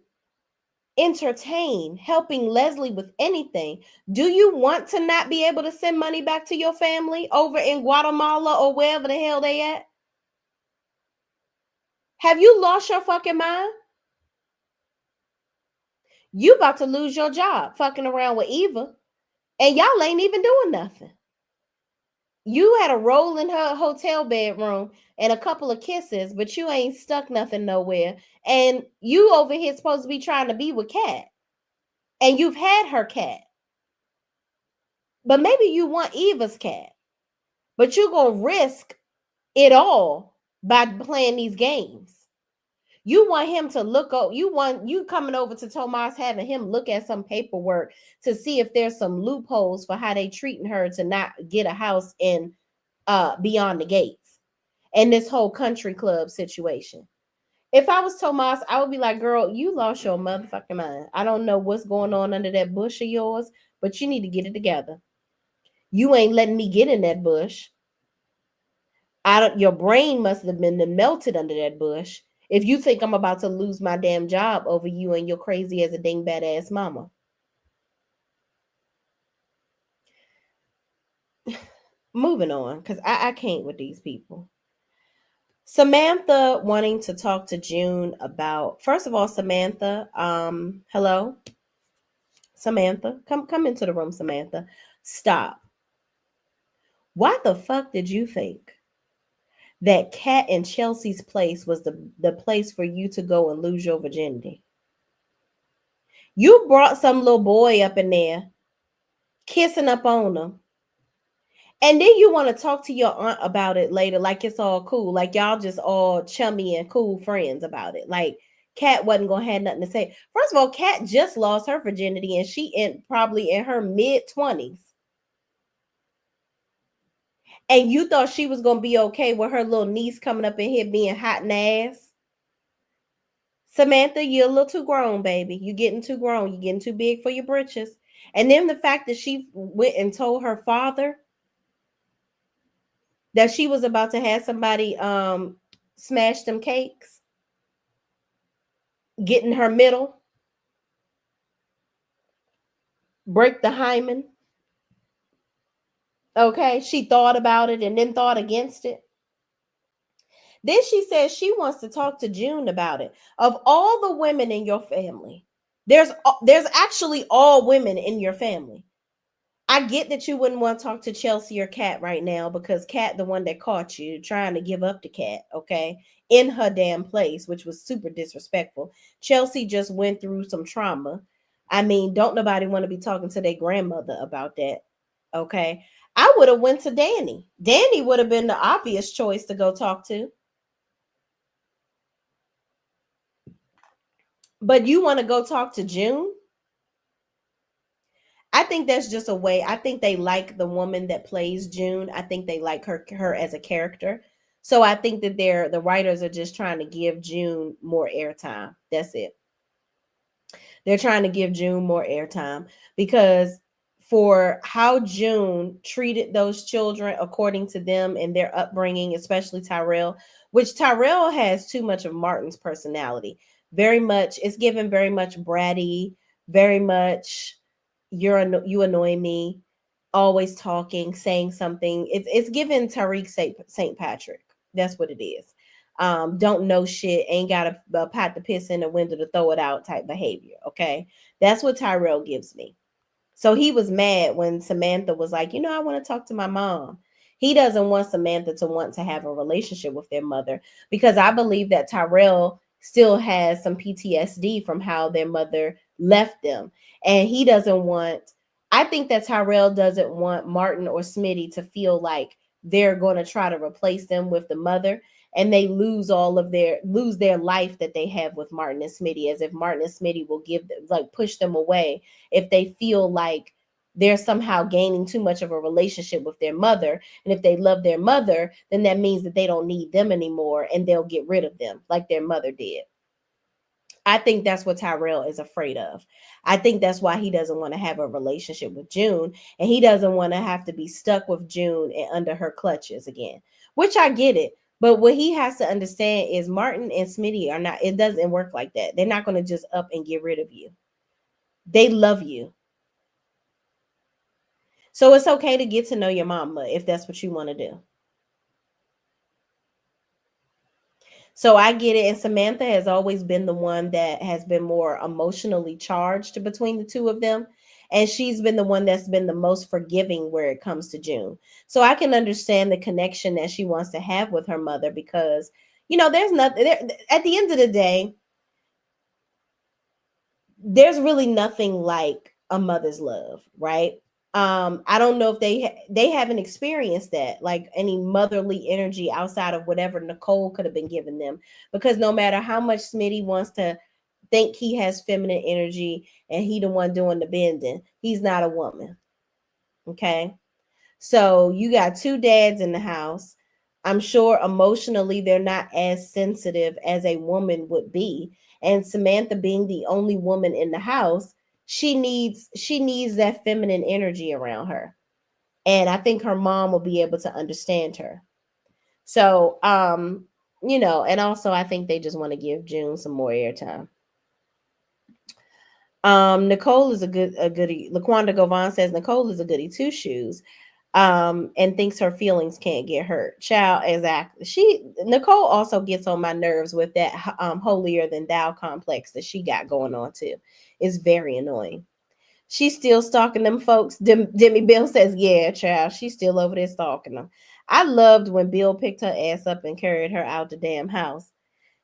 entertain helping Leslie with anything, do you want to not be able to send money back to your family over in Guatemala or wherever the hell they at? Have you lost your fucking mind? You about to lose your job fucking around with Eva, and y'all ain't even doing nothing. You had a roll in her hotel bedroom and a couple of kisses, but you ain't stuck nothing nowhere. And you over here supposed to be trying to be with Kat, and you've had her cat. But maybe you want Eva's cat, but you're going to risk it all by playing these games. You want him to look up, you coming over to Tomas, having him look at some paperwork to see if there's some loopholes for how they treating her to not get a house in beyond the gates and this whole country club situation. If I was Tomas, I would be like, girl, you lost your motherfucking mind. I don't know what's going on under that bush of yours, but you need to get it together. You ain't letting me get in that bush. Your brain must have been melted under that bush if you think I'm about to lose my damn job over you and your crazy as a ding badass mama. Moving on, because I can't with these people. Samantha wanting to talk to June about, first of all, Samantha, hello? Samantha, come into the room, Samantha. Stop. Why the fuck did you think that Kat and Chelsea's place was the place for you to go and lose your virginity? You brought some little boy up in there, kissing up on him, And then you want to talk to your aunt about it later, like it's all cool, like y'all just all chummy and cool friends about it. Like Kat wasn't gonna have nothing to say. First of all, Kat just lost her virginity, and she in probably in her mid-20s, and you thought she was gonna be okay with her little niece coming up in here being hot and ass. Samantha, you're a little too grown, baby. You're getting too grown. You're getting too big for your britches. And then the fact that she went and told her father that she was about to have somebody smash them cakes, get in her middle, break the hymen. Okay, she thought about it and then thought against it. Then she says she wants to talk to June about it. Of all the women in your family, there's actually all women in your family. I get that you wouldn't want to talk to Chelsea or Kat right now because Kat, the one that caught you trying to give up to Kat, okay, in her damn place, which was super disrespectful. Chelsea just went through some trauma. I mean, don't nobody want to be talking to their grandmother about that, okay? I would have went to Danny. Danny would have been the obvious choice to go talk to. But you want to go talk to June? I think that's just a way. I think they like the woman that plays June. I think they like her as a character. So I think that the writers are just trying to give June more airtime. That's it. They're trying to give June more airtime because for how June treated those children according to them and their upbringing, especially Tyrell, which Tyrell has too much of Martin's personality. Very much, it's given very much bratty, very much you annoy me, always talking, saying something. It's given Tariq St. Patrick. That's what it is. Don't know shit, ain't got a pot to piss in the window to throw it out type behavior. Okay, that's what Tyrell gives me. So he was mad when Samantha was like, I want to talk to my mom. He doesn't want Samantha to want to have a relationship with their mother because I believe that Tyrell still has some PTSD from how their mother left them. And he doesn't want, I think that Tyrell doesn't want Martin or Smitty to feel like they're going to try to replace them with the mother and they lose their life that they have with Martin and Smitty, as if Martin and Smitty will give them, like, push them away if they feel like they're somehow gaining too much of a relationship with their mother. And if they love their mother, then that means that they don't need them anymore and they'll get rid of them like their mother did. I think that's what Tyrell is afraid of. I think that's why he doesn't want to have a relationship with June, and he doesn't want to have to be stuck with June and under her clutches again, which I get it. But what he has to understand is Martin and Smitty are not, it doesn't work like that. They're not going to just up and get rid of you. They love you. So it's okay to get to know your mama if that's what you want to do. So I get it. And Samantha has always been the one that has been more emotionally charged between the two of them. And she's been the one that's been the most forgiving where it comes to June. So I can understand the connection that she wants to have with her mother because, there's nothing there. At the end of the day, there's really nothing like a mother's love, right? I don't know if they haven't experienced that, like any motherly energy outside of whatever Nicole could have been giving them, because no matter how much Smitty wants to think he has feminine energy and he the one doing the bending, he's not a woman. Okay, so you got two dads in the house. I'm sure emotionally they're not as sensitive as a woman would be. And Samantha being the only woman in the house, she needs that feminine energy around her. And I think her mom will be able to understand her. So, and also I think they just want to give June some more airtime. Nicole is a goody. Laquanda Govan says Nicole is a goody two shoes. And thinks her feelings can't get hurt. Child, exactly. Nicole also gets on my nerves with that holier than thou complex that she got going on too. It's very annoying. She's still stalking them folks. Demi Bill says, yeah, child, she's still over there stalking them. I loved when Bill picked her ass up and carried her out the damn house.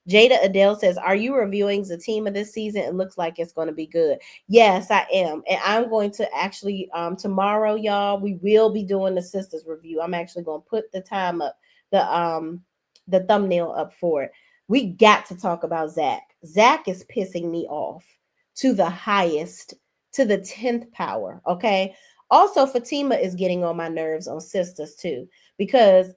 Jada Adele says, "Are you reviewing Zatima this season? It looks like it's going to be good." Yes, I am, and I'm going to actually tomorrow, y'all. We will be doing the sisters review. I'm actually going to put the time up, the thumbnail up for it. We got to talk about Zach. Zach is pissing me off to the highest, to the 10th power. Okay. Also, Fatima is getting on my nerves on sisters too, because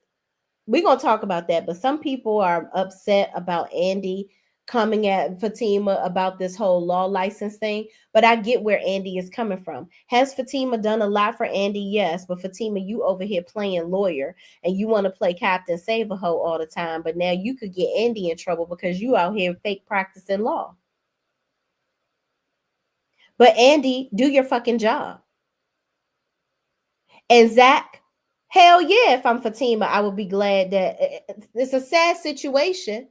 we're gonna talk about that. But some people are upset about Andy coming at Fatima about this whole law license thing. But I get where Andy is coming from. Has Fatima done a lot for Andy? Yes. But Fatima, you over here playing lawyer and you want to play Captain Save a Hoe all the time. But now you could get Andy in trouble because you out here fake practicing law. But Andy, do your fucking job. And Zach, hell yeah, if I'm Fatima, I would be glad that it's a sad situation.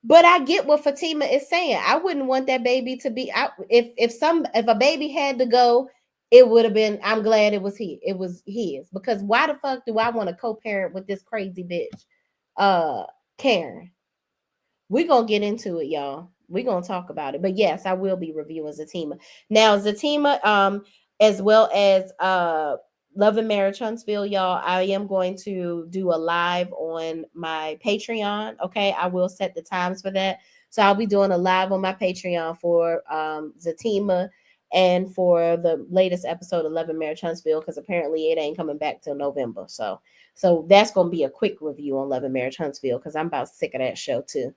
But I get what Fatima is saying. I wouldn't want that baby to be out. If a baby had to go, it would have been. I'm glad it was his, because why the fuck do I want to co-parent with this crazy bitch, Karen? We're gonna get into it, y'all. We're gonna talk about it. But yes, I will be reviewing Zatima. Now, Zatima, as well as Love and Marriage Huntsville, y'all. I am going to do a live on my Patreon. Okay. I will set the times for that. So I'll be doing a live on my Patreon for Zatima and for the latest episode of Love and Marriage Huntsville, because apparently it ain't coming back till November. So that's gonna be a quick review on Love and Marriage Huntsville, because I'm about sick of that show too,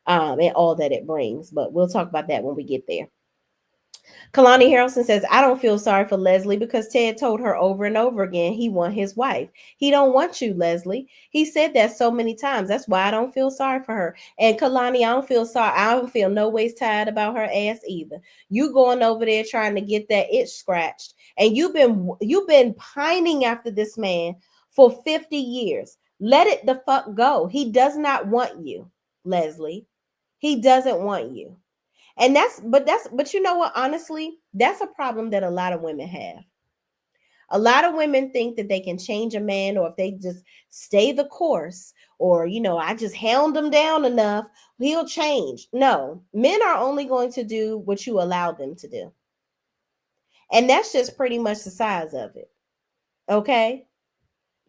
and all that it brings. But we'll talk about that when we get there. Kalani Harrelson says, "I don't feel sorry for Leslie because Ted told her over and over again he want his wife. He don't want you, Leslie. He said that so many times. That's why I don't feel sorry for her." And Kalani, I don't feel sorry. I don't feel no ways tired about her ass either. You going over there trying to get that itch scratched, and you've been pining after this man for 50 years. Let it the fuck go. He does not want you, Leslie. He doesn't want you. And but you know what? Honestly, that's a problem that a lot of women have. A lot of women think that they can change a man, or if they just stay the course, or, I just hound him down enough, he'll change. No, men are only going to do what you allow them to do. And that's just pretty much the size of it. Okay?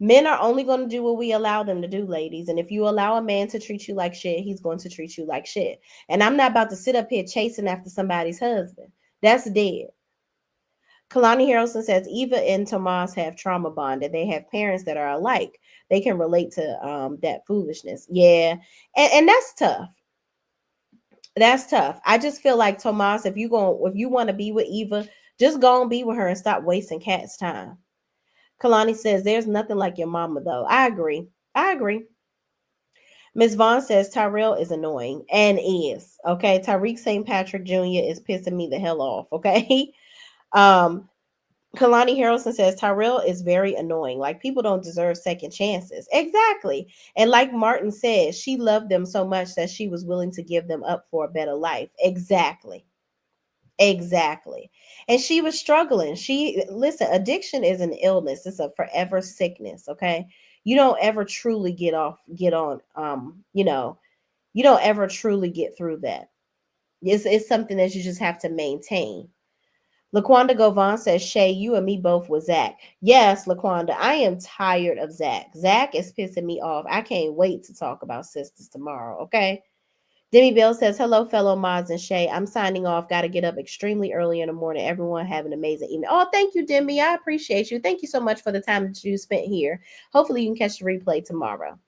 Men are only going to do what we allow them to do, ladies. And if you allow a man to treat you like shit, he's going to treat you like shit. And I'm not about to sit up here chasing after somebody's husband. That's dead. Kalani Harrelson says Eva and Tomas have trauma bonded. They have parents that are alike. They can relate to that foolishness. Yeah. And that's tough. That's tough. I just feel like, Tomas, if you want to be with Eva, just go and be with her and stop wasting Cat's time. Kalani says, "There's nothing like your mama, though." I agree. I agree. Miss Vaughn says Tyrell is annoying, and is. Okay. Tyreek St. Patrick Jr. is pissing me the hell off. Okay. um, Kalani Harrelson says Tyrell is very annoying. Like, people don't deserve second chances. Exactly. And like Martin said, she loved them so much that she was willing to give them up for a better life. Exactly. Exactly. And she was struggling. Listen, addiction is an illness. It's a forever sickness. Okay. You don't ever truly get on, you don't ever truly get through that. It's something that you just have to maintain. Laquanda Govan says, "Shay, you and me both with Zach." Yes, Laquanda, I am tired of Zach. Zach is pissing me off. I can't wait to talk about sisters tomorrow. Okay. Demi Bell says, "Hello, fellow mods and Shay. I'm signing off. Got to get up extremely early in the morning. Everyone have an amazing evening." Oh, thank you, Demi. I appreciate you. Thank you so much for the time that you spent here. Hopefully, you can catch the replay tomorrow.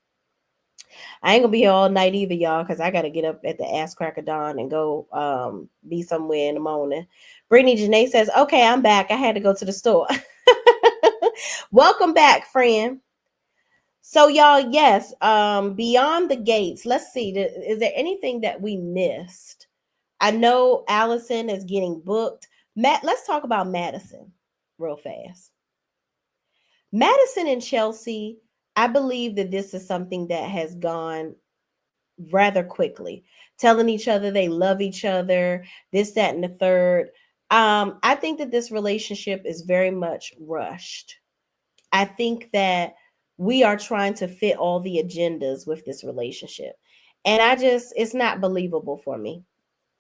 I ain't gonna be here all night either, y'all, because I gotta get up at the ass crack of dawn and go be somewhere in the morning. Brittany Janae says, "Okay, I'm back. I had to go to the store." Welcome back, friend. So, y'all, yes, beyond the gates. Let's see. Is there anything that we missed? I know Allison is getting booked. Let's talk about Madison real fast. Madison and Chelsea, I believe that this is something that has gone rather quickly, telling each other they love each other, this, that, and the third. I think that this relationship is very much rushed. I think that we are trying to fit all the agendas with this relationship. And it's not believable for me.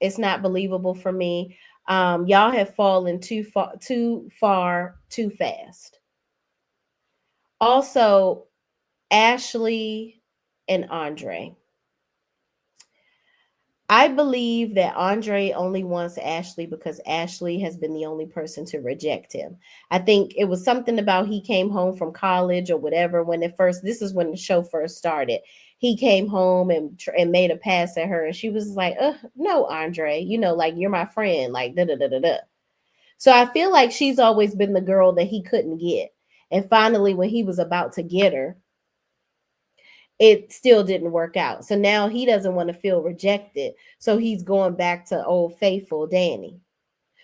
It's not believable for me. Y'all have fallen too far, too fast. Also, Ashley and Andre. I believe that Andre only wants Ashley because Ashley has been the only person to reject him. I think it was something about he came home from college or whatever when it first, this is when the show first started. He came home and made a pass at her and she was like, no, Andre, like you're my friend, like da da da da da. So I feel like she's always been the girl that he couldn't get. And finally, when he was about to get her, it still didn't work out. So now he doesn't want to feel rejected. So he's going back to old faithful Danny.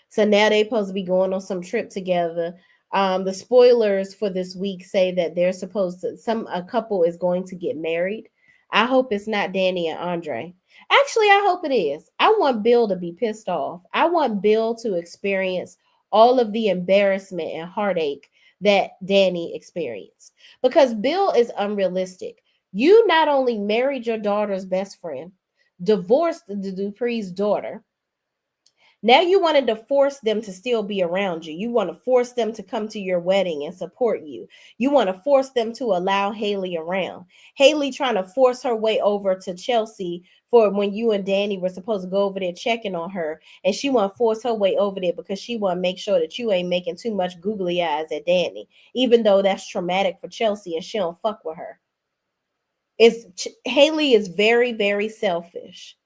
So now they're supposed to be going on some trip together. The spoilers for this week say that they're supposed to a couple is going to get married. I hope it's not Danny and Andre. Actually, I hope it is. I want Bill to be pissed off. I want Bill to experience all of the embarrassment and heartache that Danny experienced because Bill is unrealistic. You not only married your daughter's best friend, divorced the Dupree's daughter, now you wanted to force them to still be around you. You want to force them to come to your wedding and support you. You want to force them to allow Haley around. Haley trying to force her way over to Chelsea for when you and Danny were supposed to go over there checking on her. And she want to force her way over there because she want to make sure that you ain't making too much googly eyes at Danny, even though that's traumatic for Chelsea and she don't fuck with her. Haley is very, very selfish.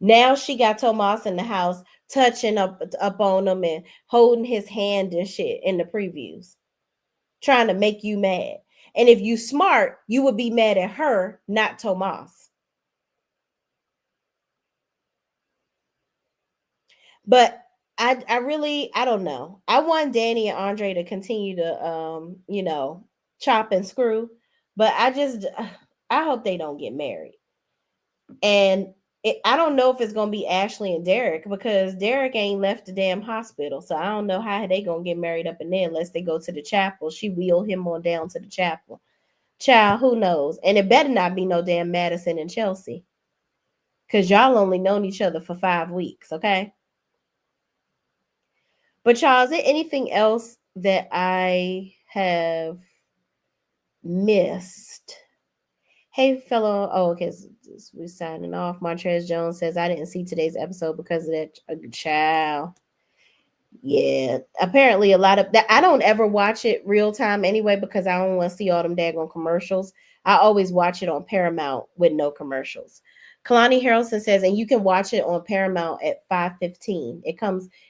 Now she got Tomas in the house, touching up on him and holding his hand and shit in the previews, trying to make you mad. And if you smart, you would be mad at her, not Tomas. But I don't know. I want Danny and Andre to continue to chop and screw, but I hope they don't get married. And I don't know if it's gonna be Ashley and Derek because Derek ain't left the damn hospital, so I don't know how they gonna get married up in there unless they go to the chapel. She wheeled him on down to the chapel. Child, who knows? And it better not be no damn Madison and Chelsea, cause y'all only known each other for 5 weeks, okay? But y'all, is there anything else that I have missed? Hey, fellow. Oh, okay. We're signing off. Montrez Jones says, I didn't see today's episode because of that child. Yeah. Apparently, a lot of that. I don't ever watch it real time anyway because I don't want to see all them daggone commercials. I always watch it on Paramount with no commercials. Kalani Harrelson says, and you can watch it on Paramount at 5:15.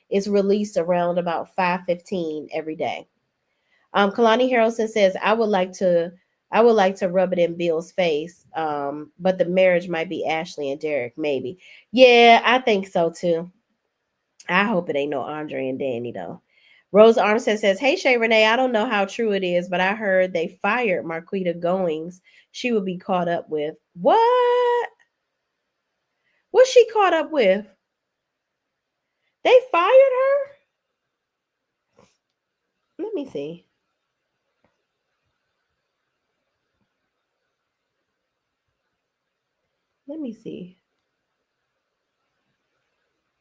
It's released around about 5:15 every day. Kalani Harrelson says, I would like to rub it in Bill's face. But the marriage might be Ashley and Derek, maybe. Yeah, I think so too. I hope it ain't no Andre and Danny though. Rose Armstead says, hey Shay Renee, I don't know how true it is, but I heard they fired Marquita Goings. She would be caught up with. What? What's she caught up with? They fired her? Let me see. Let me see.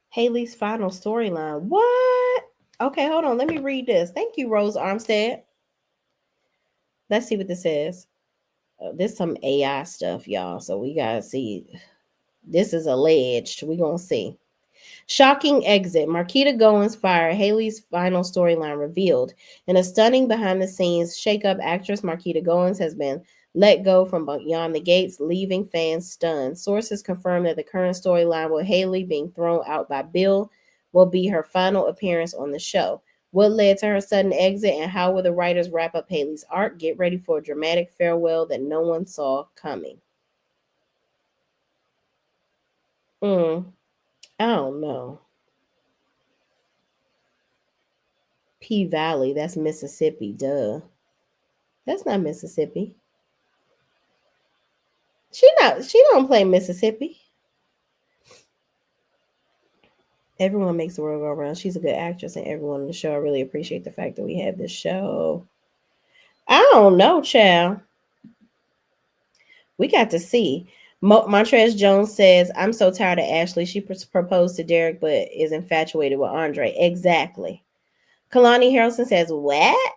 Haley's final storyline. What? Okay, hold on. Let me read this. Thank you, Rose Armstead. Let's see what this says. This some AI stuff, y'all. So we gotta see. This is alleged. We gonna see. Shocking exit. Marquita Goins fired. Haley's final storyline revealed. In a stunning behind-the-scenes shakeup, actress Marquita Goins has been let go from Beyond the Gates, leaving fans stunned. Sources confirm that the current storyline with Haley being thrown out by Bill will be her final appearance on the show. What led to her sudden exit and how will the writers wrap up Haley's arc? Get ready for a dramatic farewell that no one saw coming. I don't know. P Valley, that's Mississippi, duh. That's not Mississippi. She don't play Mississippi. Everyone makes the world go around. She's a good actress and everyone on the show. I really appreciate the fact that we have this show. I don't know, child. We got to see. Montrez Jones says, I'm so tired of Ashley. She proposed to Derek, but is infatuated with Andre. Exactly. Kalani Harrelson says, what?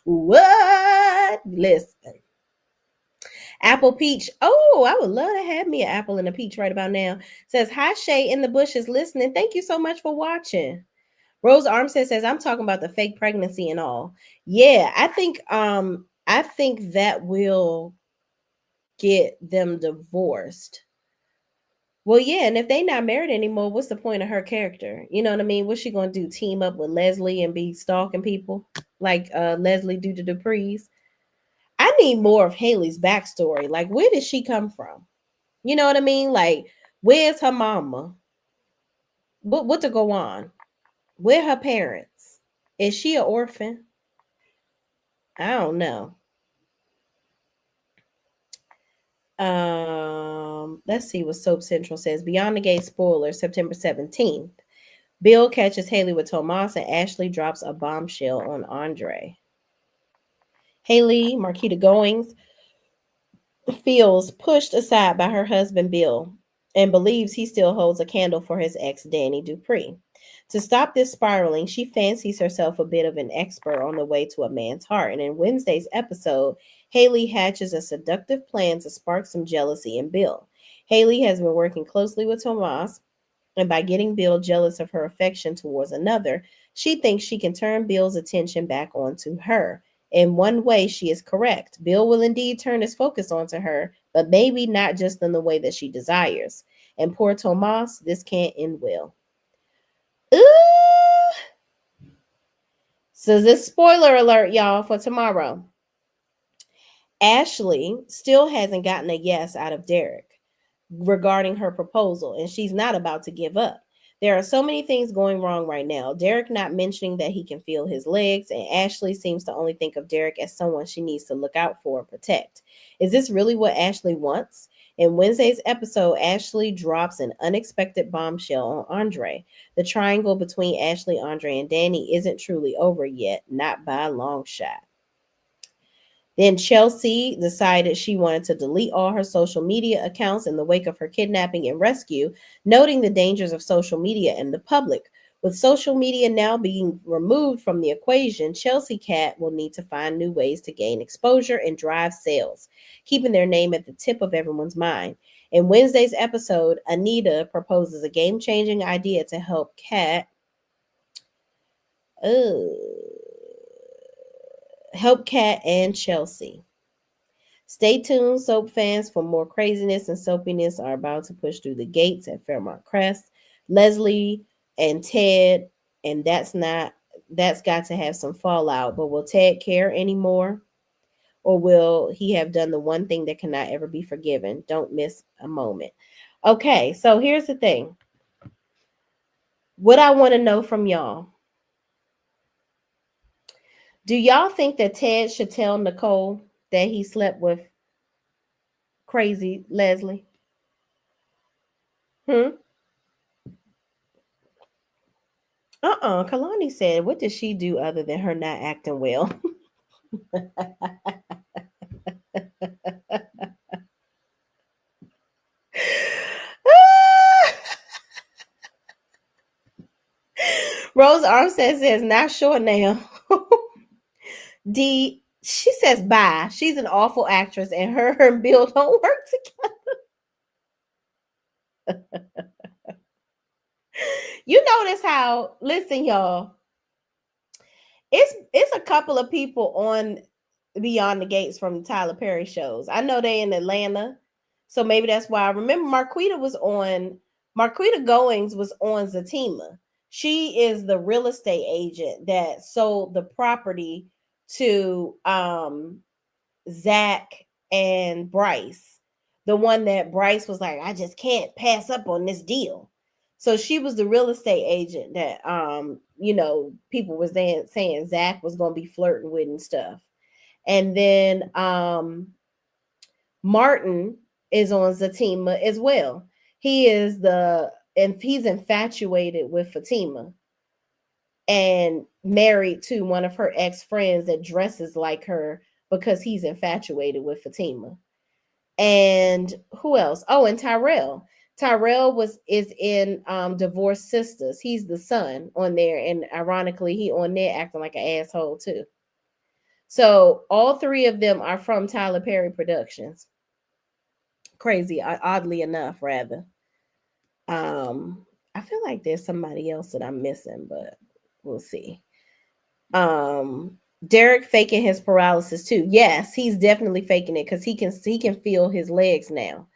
What? Listen. Apple Peach. Oh, I would love to have me an apple and a peach right about now. Says, hi, Shay in the bushes listening. Thank you so much for watching. Rose Armstead says, I'm talking about the fake pregnancy and all. Yeah, I think that will get them divorced. Well, yeah, and if they not married anymore, what's the point of her character? You know what I mean? What's she gonna do? Team up with Leslie and be stalking people like Leslie do to Dupree's? I need more of Haley's backstory. Like, where did she come from? You know what I mean? Like, where's her mama? What to go on? Where her parents? Is she an orphan? I don't know. Let's see what Soap Central says. Beyond the Gate spoiler, September 17th. Bill catches Haley with Tomas and Ashley drops a bombshell on Andre. Haley, Marquita Goings, feels pushed aside by her husband Bill and believes he still holds a candle for his ex Danny Dupree. To stop this spiraling, she fancies herself a bit of an expert on the way to a man's heart. And in Wednesday's episode, Haley hatches a seductive plan to spark some jealousy in Bill. Haley has been working closely with Tomas, and by getting Bill jealous of her affection towards another, she thinks she can turn Bill's attention back onto her. In one way, she is correct. Bill will indeed turn his focus onto her, but maybe not just in the way that she desires. And poor Tomas, this can't end well. Ooh! So this spoiler alert, y'all, for tomorrow. Ashley still hasn't gotten a yes out of Derek regarding her proposal, and she's not about to give up. There are so many things going wrong right now. Derek not mentioning that he can feel his legs, and Ashley seems to only think of Derek as someone she needs to look out for and protect. Is this really what Ashley wants? In Wednesday's episode, Ashley drops an unexpected bombshell on Andre. The triangle between Ashley, Andre, and Danny isn't truly over yet, not by a long shot. Then Chelsea decided she wanted to delete all her social media accounts in the wake of her kidnapping and rescue, noting the dangers of social media and the public. With social media now being removed from the equation, Chelsea Cat will need to find new ways to gain exposure and drive sales, keeping their name at the tip of everyone's mind. In Wednesday's episode, Anita proposes a game-changing idea to help Cat and Chelsea. Stay tuned, soap fans, for more craziness and soapiness are about to push through the gates at Fairmont Crest. Leslie and Ted, and that's got to have some fallout. But will Ted care anymore? Or will he have done the one thing that cannot ever be forgiven? Don't miss a moment. Okay, so here's the thing. What I want to know from y'all. Do y'all think that Ted should tell Nicole that he slept with crazy Leslie? Kalani said, what did she do other than her not acting well? Rose Armstead says, not sure now. She says, bye. She's an awful actress, and her and Bill don't work together. You notice how, listen, y'all, it's a couple of people on Beyond the Gates from the Tyler Perry shows. I know they in Atlanta, so maybe that's why. I remember Marquita Goings was on Zatima. She is the real estate agent that sold the property to Zach and Bryce. The one that Bryce was like, I just can't pass up on this deal. So she was the real estate agent that people were saying Zach was gonna be flirting with and stuff. And then Martin is on Zatima as well. He's infatuated with Fatima and married to one of her ex-friends that dresses like her, because he's infatuated with Fatima. And who else? Oh, and Tyrell. Tyrell is in Divorced Sisters. He's the son on there, and ironically, he on there acting like an asshole too. So all three of them are from Tyler Perry Productions. Crazy, oddly enough, rather. Um, I feel like there's somebody else that I'm missing, but we'll see. Um, Derek faking his paralysis too. Yes, he's definitely faking it because he can feel his legs now.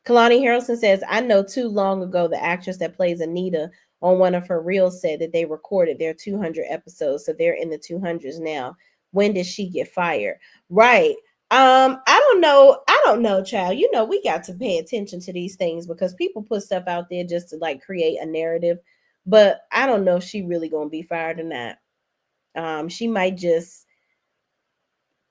Kalani Harrelson says, I know too long ago the actress that plays Anita on one of her reels said that they recorded their 200 episodes, so they're in the 200s now. When did she get fired? Right. I don't know. I don't know, child. You know, we got to pay attention to these things because people put stuff out there just to like create a narrative. But I don't know if she really gonna be fired or not. She might just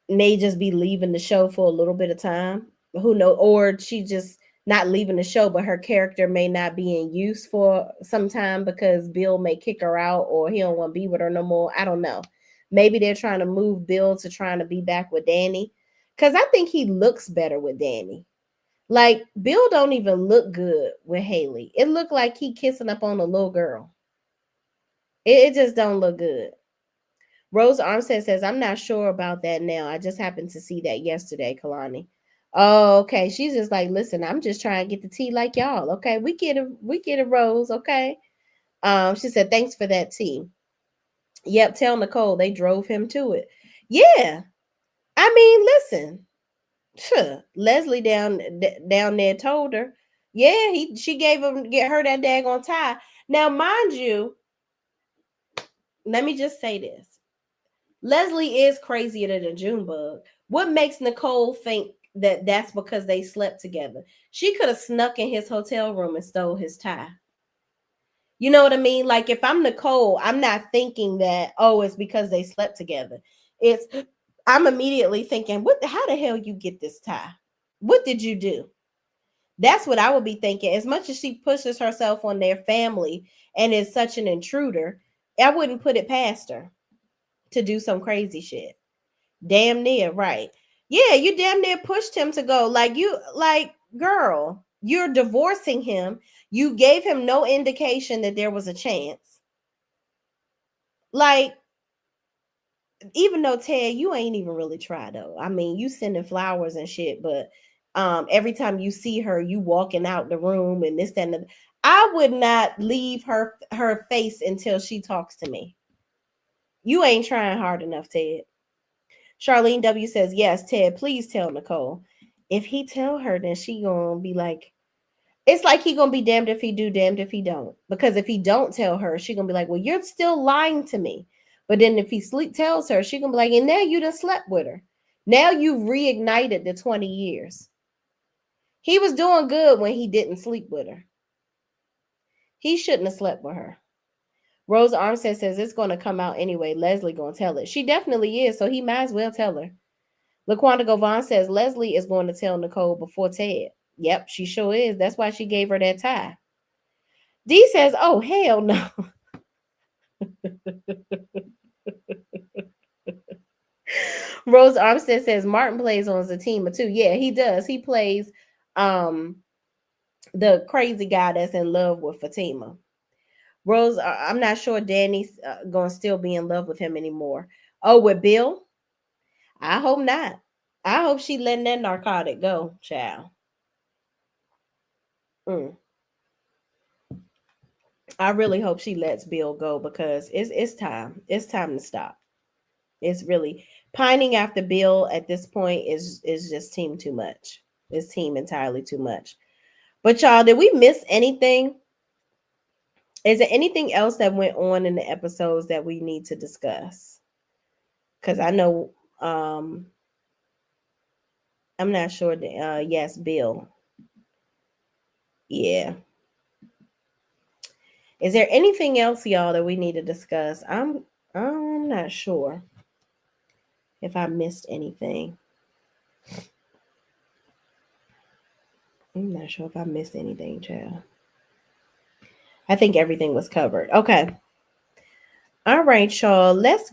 may just be leaving the show for a little bit of time. Who know? Or she just not leaving the show, but her character may not be in use for some time because Bill may kick her out or he don't want to be with her no more. I don't know. Maybe they're trying to move Bill to trying to be back with Danny. Cause I think he looks better with Danny. Like Bill don't even look good with Haley. It looked like he kissing up on a little girl. It just don't look good. Rose Armstead says, I'm not sure about that now. I just happened to see that yesterday, Kalani. Oh, okay. She's just like, listen, I'm just trying to get the tea like y'all. Okay. We get it, Rose. Okay. She said, thanks for that tea. Yep, tell Nicole they drove him to it. Yeah. I mean, listen. Leslie down there told her. Yeah, she gave him get her that daggone tie. Now, mind you, let me just say this. Leslie is crazier than a June bug. What makes Nicole think that that's because they slept together? She could have snuck in his hotel room and stole his tie. You know what I mean? Like if I'm Nicole, I'm not thinking that, oh, it's because they slept together. It's I'm immediately thinking, how the hell you get this tie? What did you do? That's what I would be thinking. As much as she pushes herself on their family and is such an intruder, I wouldn't put it past her to do some crazy shit. Damn near, right. Yeah, you damn near pushed him to go. Girl, you're divorcing him. You gave him no indication that there was a chance. Like, even though Ted, you ain't even really tried though. I mean, you sending flowers and shit, but every time you see her, you walking out the room and this, that, and the, I would not leave her face until she talks to me. You ain't trying hard enough, Ted. Charlene W says, yes, Ted, please tell Nicole. If he tell her, then she gonna be like, it's like he gonna be damned if he do, damned if he don't. Because if he don't tell her, she gonna be like, well, you're still lying to me. But then if he tells her, she gonna be like, and now you done slept with her. Now you've reignited the 20 years. He was doing good when he didn't sleep with her. He shouldn't have slept with her. Rosa Armstead says it's going to come out anyway. Leslie going to tell it. She definitely is, so he might as well tell her. LaQuanda Govan says Leslie is going to tell Nicole before Ted. Yep, she sure is. That's why she gave her that tie. D says, oh, hell no. Rose Armstead says Martin plays on Zatima too. Yeah, he does. He plays the crazy guy that's in love with Fatima. Rose, I'm not sure Danny's going to still be in love with him anymore. Oh, with Bill? I hope not. I hope she letting that narcotic go, child. Mm. I really hope she lets Bill go because it's time. It's time to stop. It's really pining after Bill at this point is just team too much. It's team entirely too much. But y'all, did we miss anything? Is there anything else that went on in the episodes that we need to discuss? Because I know I'm not sure that yes, Bill. Yeah. Is there anything else, y'all, that we need to discuss? I'm not sure if I missed anything. I'm not sure if I missed anything, child. I think everything was covered. Okay. All right, y'all. Let's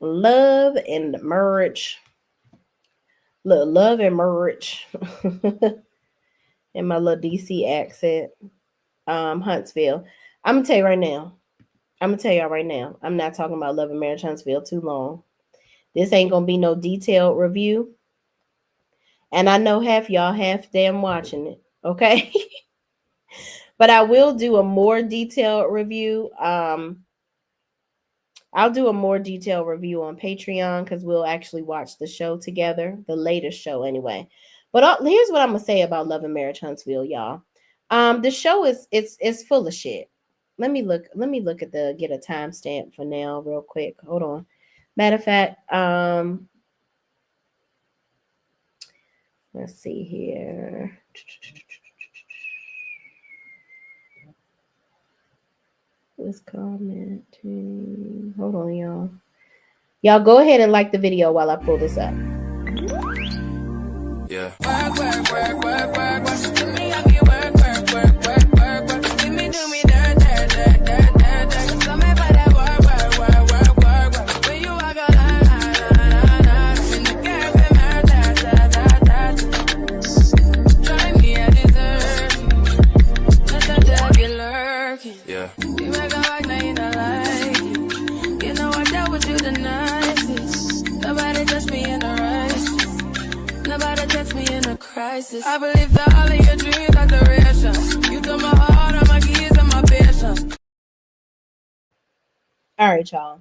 Love and marriage. Look, love and marriage. In my little DC accent. Huntsville. I'm gonna tell you right now. I'm gonna tell y'all right now. I'm not talking about Love and Marriage Huntsville too long. This ain't gonna be no detailed review. And I know half y'all half damn watching it. Okay. But I will do a more detailed review. I'll do a more detailed review on Patreon because we'll actually watch the show together, the latest show anyway. But here's what I'm gonna say about Love and Marriage Huntsville, y'all. The show is it's full of shit. Let me look at the get a timestamp for now, real quick. Hold on. Matter of fact, let's see here. Who's commenting? Hold on, y'all. Y'all go ahead and like the video while I pull this up. Yeah. Yeah. You make a like, now you don't like it. You know I dealt with you the nicest. Nobody touched me in a rush. Nobody touched me in a crisis. I believe that all of your dreams are duration. You took my heart, all my keys, and my patience. All right, y'all.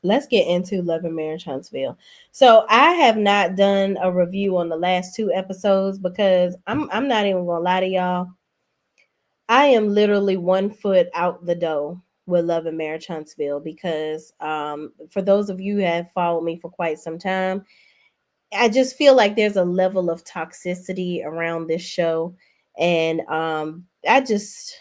Let's get into Love and Marriage Huntsville. So I have not done a review on the last 2 episodes because I'm not even gonna lie to y'all. I am literally 1 foot out the door with Love and Marriage Huntsville because for those of you who have followed me for quite some time, I just feel like there's a level of toxicity around this show. And I just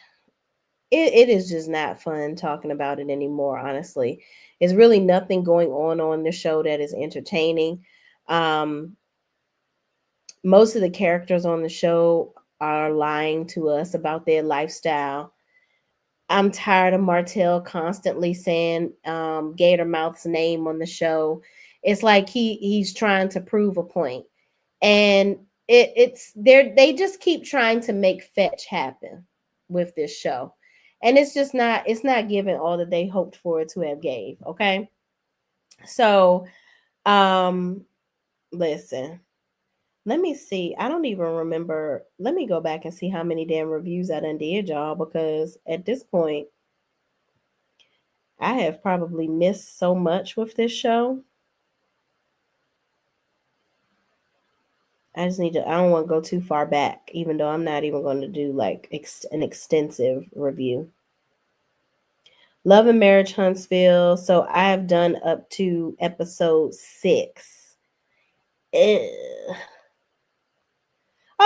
it is just not fun talking about it anymore, honestly. There's really nothing going on the show that is entertaining. Most of the characters on the show are lying to us about their lifestyle. I'm tired of Martell constantly saying Gatormouth's name on the show. It's like he's trying to prove a point, and they just keep trying to make fetch happen with this show, and it's not giving all that they hoped for it to have gave. Okay, so listen. Let me see. I don't even remember. Let me go back and see how many damn reviews I done did, y'all, because at this point, I have probably missed so much with this show. I just need to, I don't want to go too far back, even though I'm not even going to do like an extensive review. Love and Marriage Huntsville. So I have done up to episode 6. Ugh.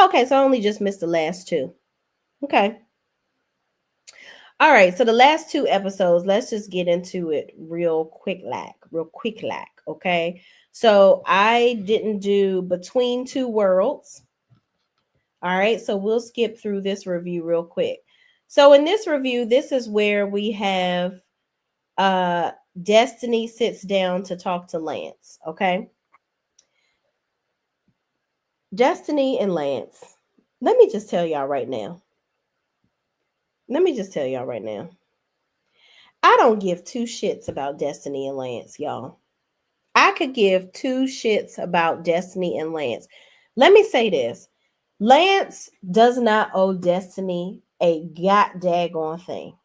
Okay, so I only just missed the last 2. Okay. All right, so the last 2 episodes, let's just get into it real quick, okay? So I didn't do Between Two Worlds. All right, so we'll skip through this review real quick. So in this review, this is where we have Destiny sits down to talk to Lance, okay? Destiny and Lance. Let me just tell y'all right now. I don't give 2 shits about Destiny and Lance, y'all. I could give 2 shits about Destiny and Lance. Let me say this. Lance does not owe Destiny a god daggone thing.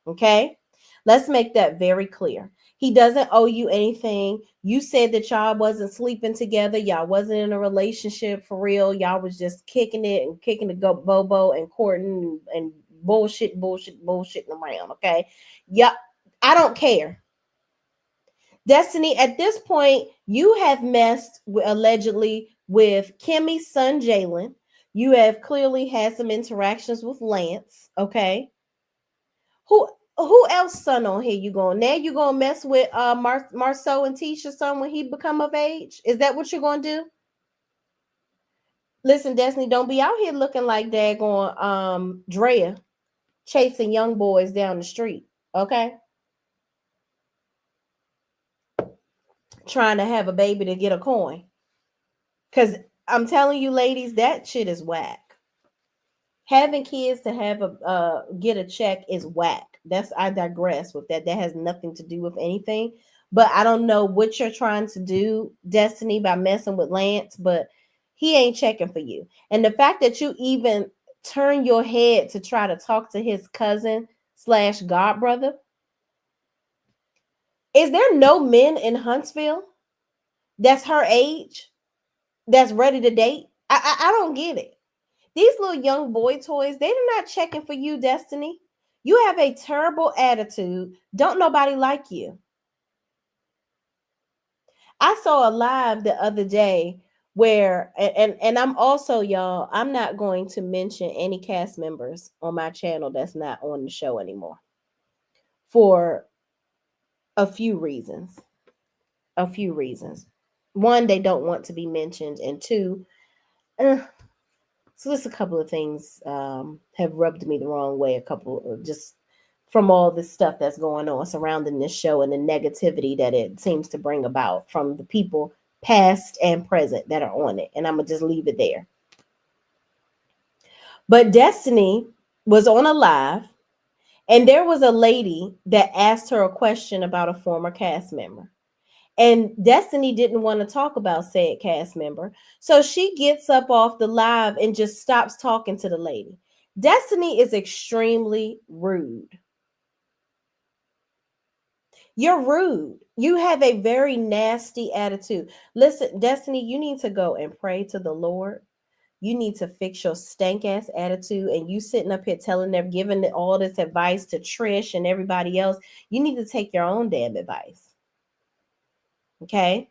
Okay? Let's make that very clear. He doesn't owe you anything. You said that y'all wasn't sleeping together. Y'all wasn't in a relationship for real. Y'all was just kicking it and kicking the bobo and courting and bullshitting around. Okay? Yep. I don't care. Destiny, at this point, you have messed allegedly with Kimmy's son, Jalen. You have clearly had some interactions with Lance. Okay. Who else son on here you going? Now you gonna mess with Marceau and Tisha's son when he become of age? Is that what you're gonna do? Listen, Destiny, don't be out here looking like daggone Drea chasing young boys down the street. Okay. trying to have a baby to get a coin. Because I'm telling you, ladies, that shit is whack. Having kids to have a get a check is whack. I digress with that. That has nothing to do with anything. But I don't know what you're trying to do, Destiny, by messing with Lance, but he ain't checking for you. And the fact that you even turn your head to try to talk to his cousin slash godbrother, is there no men in Huntsville that's her age that's ready to date? I don't get it. These little young boy toys, they're not checking for you, Destiny. You have a terrible attitude. Don't nobody like you. I saw a live the other day where, and I'm also, y'all, I'm not going to mention any cast members on my channel that's not on the show anymore for a few reasons. A few reasons. One, they don't want to be mentioned, and two, so just a couple of things have rubbed me the wrong way. A couple just from all this stuff that's going on surrounding this show and the negativity that it seems to bring about from the people past and present that are on it. And I'm gonna just leave it there. But Destiny was on a live, and there was a lady that asked her a question about a former cast member. And Destiny didn't want to talk about said cast member. So she gets up off the live and just stops talking to the lady. Destiny is extremely rude. You're rude. You have a very nasty attitude. Listen, Destiny, you need to go and pray to the Lord. You need to fix your stank ass attitude. And you sitting up here telling them, giving all this advice to Trish and everybody else. You need to take your own damn advice. Okay?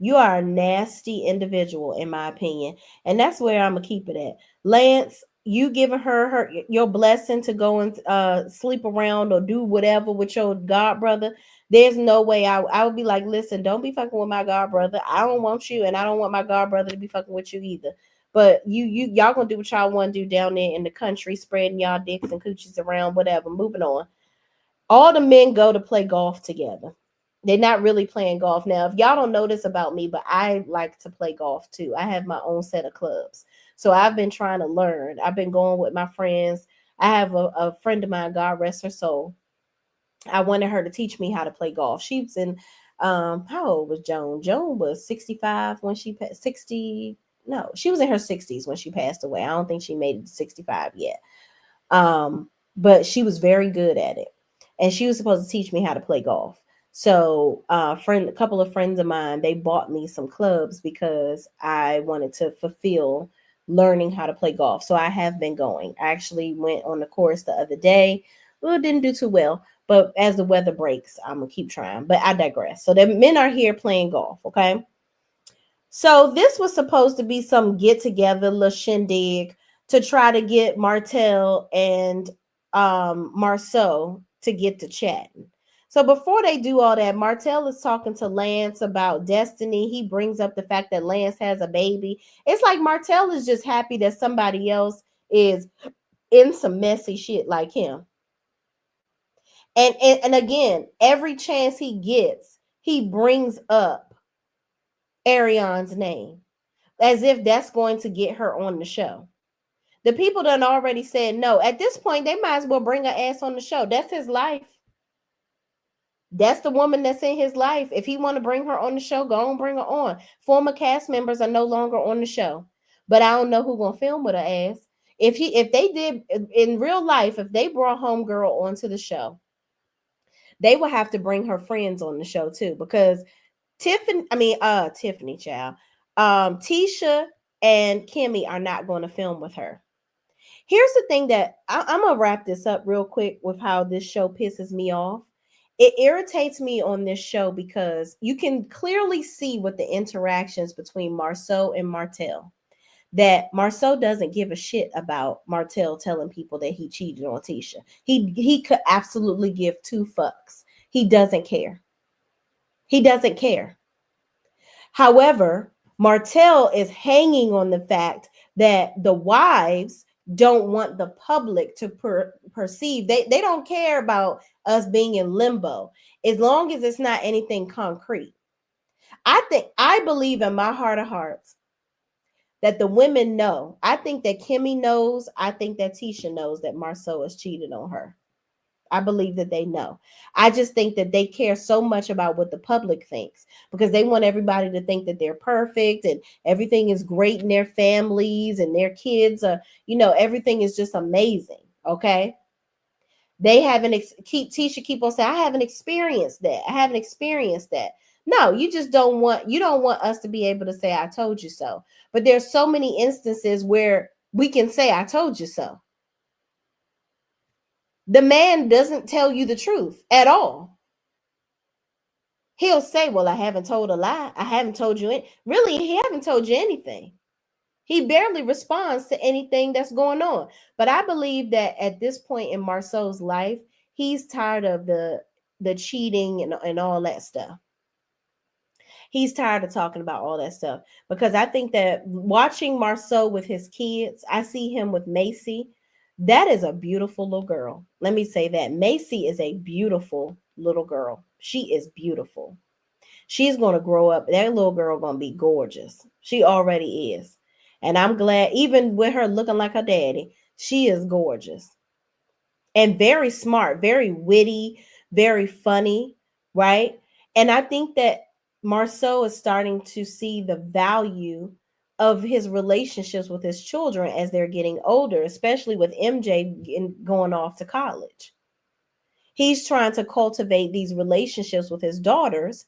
You are a nasty individual, in my opinion. And that's where I'm going to keep it at. Lance, you giving her your blessing to go and sleep around or do whatever with your god brother. There's no way I would be like, listen, don't be fucking with my god brother. I don't want you, and I don't want my god brother to be fucking with you either. But y'all gonna do what y'all want to do down there in the country, spreading y'all dicks and coochies around, whatever. Moving on. All the men go to play golf together. They're not really playing golf. Now, if y'all don't know this about me, but I like to play golf too. I have my own set of clubs. So I've been trying to learn. I've been going with my friends. I have a friend of mine, God rest her soul. I wanted her to teach me how to play golf. She was in, how old was Joan? Joan was 65 when she passed, 60. No, she was in her 60s when she passed away. I don't think she made it to 65 yet. But she was very good at it. And she was supposed to teach me how to play golf. So a couple of friends of mine, they bought me some clubs because I wanted to fulfill learning how to play golf. So I have been going. I actually went on the course the other day. Well, it didn't do too well, but as the weather breaks, I'm gonna keep trying. But I digress. So the men are here playing golf, okay? So this was supposed to be some get together, little shindig to try to get Martell and Marceau to get to chatting. So before they do all that, Martell is talking to Lance about Destiny. He brings up the fact that Lance has a baby. It's like Martell is just happy that somebody else is in some messy shit like him. And again, every chance he gets, he brings up Arion's name as if that's going to get her on the show. The people done already said no. At this point, they might as well bring her ass on the show. That's his life. That's the woman that's in his life. If he want to bring her on the show, go on, bring her on. Former cast members are no longer on the show. But I don't know who's gonna film with her ass. If they did in real life, if they brought Homegirl onto the show, they will have to bring her friends on the show too. Because Tiffany, child. Tisha and Kimmy are not going to film with her. Here's the thing that I'm gonna wrap this up real quick with how this show pisses me off. It irritates me on this show because you can clearly see what the interactions between Marceau and Martell. That Marceau doesn't give a shit about Martell telling people that he cheated on Tisha. He could absolutely give two fucks. He doesn't care. He doesn't care. However, Martell is hanging on the fact that the wives don't want the public to perceive. They don't care about us being in limbo as long as it's not anything concrete. I believe in my heart of hearts that the women know. I think that Kimmy knows. I think that Tisha knows that Marceau has cheated on her. I believe that they know. I just think that they care so much about what the public thinks because they want everybody to think that they're perfect and everything is great in their families and their kids are, everything is just amazing. Okay. They haven't Tisha keep on saying, I haven't experienced that. I haven't experienced that. No, you just don't want us to be able to say, I told you so. But there's so many instances where we can say, I told you so. The man doesn't tell you the truth at all. He'll say, well, I haven't told a lie. I haven't told you it. Really, he haven't told you anything. He barely responds to anything that's going on. But I believe that at this point in Marceau's life, he's tired of the cheating and all that stuff. He's tired of talking about all that stuff because I think that watching Marceau with his kids, I see him with Macy. That is a beautiful little girl. Let me say that. Macy is a beautiful little girl. She is beautiful. She's going to grow up. That little girl going to be gorgeous. She already is. And I'm glad, even with her looking like her daddy, she is gorgeous. And very smart, very witty, very funny, right? And I think that Marceau is starting to see the value of his relationships with his children as they're getting older, especially with MJ going off to college. He's trying to cultivate these relationships with his daughters.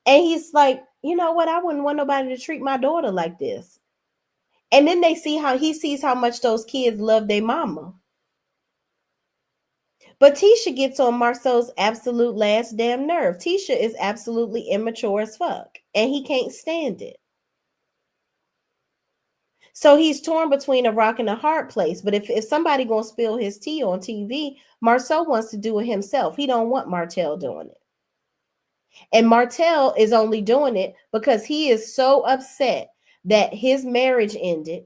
And he's like, you know what? I wouldn't want nobody to treat my daughter like this. And then he sees how much those kids love their mama. But Tisha gets on Marceau's absolute last damn nerve. Tisha is absolutely immature as fuck. And he can't stand it. So he's torn between a rock and a hard place. But if somebody gonna spill his tea on TV, Marceau wants to do it himself. He don't want Martell doing it. And Martell is only doing it because he is so upset that his marriage ended.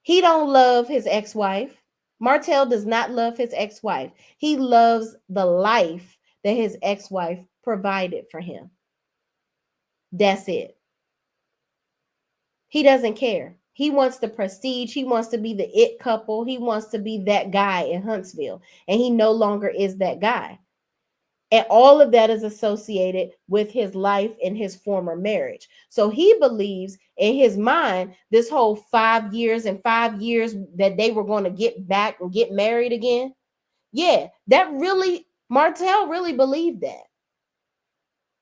He don't love his ex-wife. Martell does not love his ex-wife. He loves the life that his ex-wife provided for him. That's it. He doesn't care. He wants the prestige. He wants to be the it couple. He wants to be that guy in Huntsville. And he no longer is that guy. And all of that is associated with his life and his former marriage. So he believes in his mind, this whole 5 years and 5 years that they were going to get back and get married again. Yeah, Martell really believed that.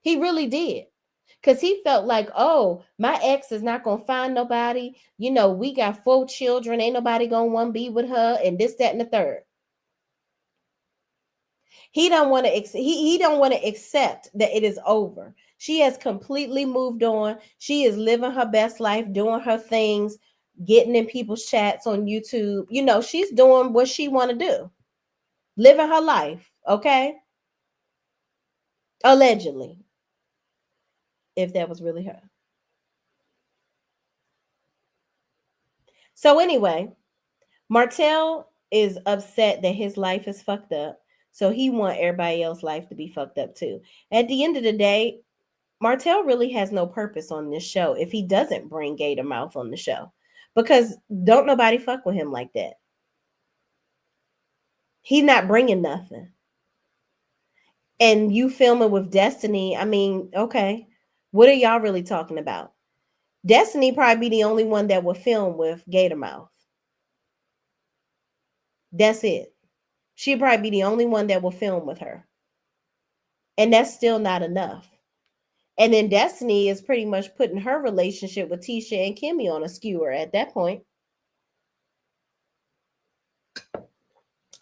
He really did. Because he felt like, oh, my ex is not going to find nobody. We got 4 children. Ain't nobody going to want to be with her and this, that, and the third. He don't want to he don't want to accept that it is over. She has completely moved on. She is living her best life, doing her things, getting in people's chats on YouTube. She's doing what she want to do. Living her life, okay? Allegedly. If that was really her. So anyway, Martell is upset that his life is fucked up. So he wants everybody else's life to be fucked up too. At the end of the day, Martell really has no purpose on this show if he doesn't bring Gator Mouth on the show. Because don't nobody fuck with him like that. He's not bringing nothing. And you filming with Destiny, I mean, okay. What are y'all really talking about? Destiny probably be the only one that will film with Gator Mouth. That's it. She'd probably be the only one that will film with her. And that's still not enough. And then Destiny is pretty much putting her relationship with Tisha and Kimmy on a skewer at that point.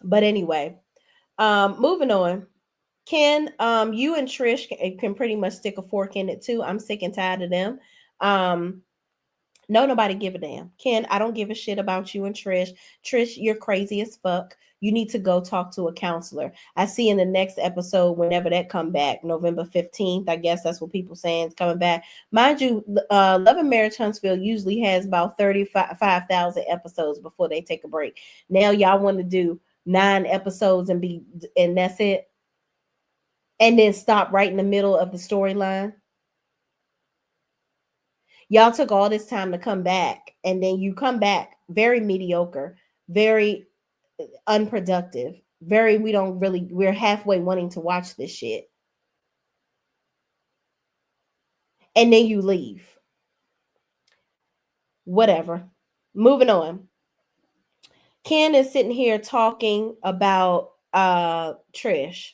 But anyway, moving on. Ken, you and Trish can pretty much stick a fork in it too. I'm sick and tired of them. No, nobody give a damn. Ken, I don't give a shit about you and Trish. Trish, you're crazy as fuck. You need to go talk to a counselor. I see in the next episode, whenever that come back, November 15th, I guess that's what people saying is coming back. Mind you, Love and Marriage Huntsville usually has about 35,000 episodes before they take a break. Now y'all want to do 9 episodes and that's it? And then stop right in the middle of the storyline? Y'all took all this time to come back, and then you come back very mediocre, very unproductive, very we're halfway wanting to watch this shit. And then you leave. Whatever. Moving on. Ken is sitting here talking about Trish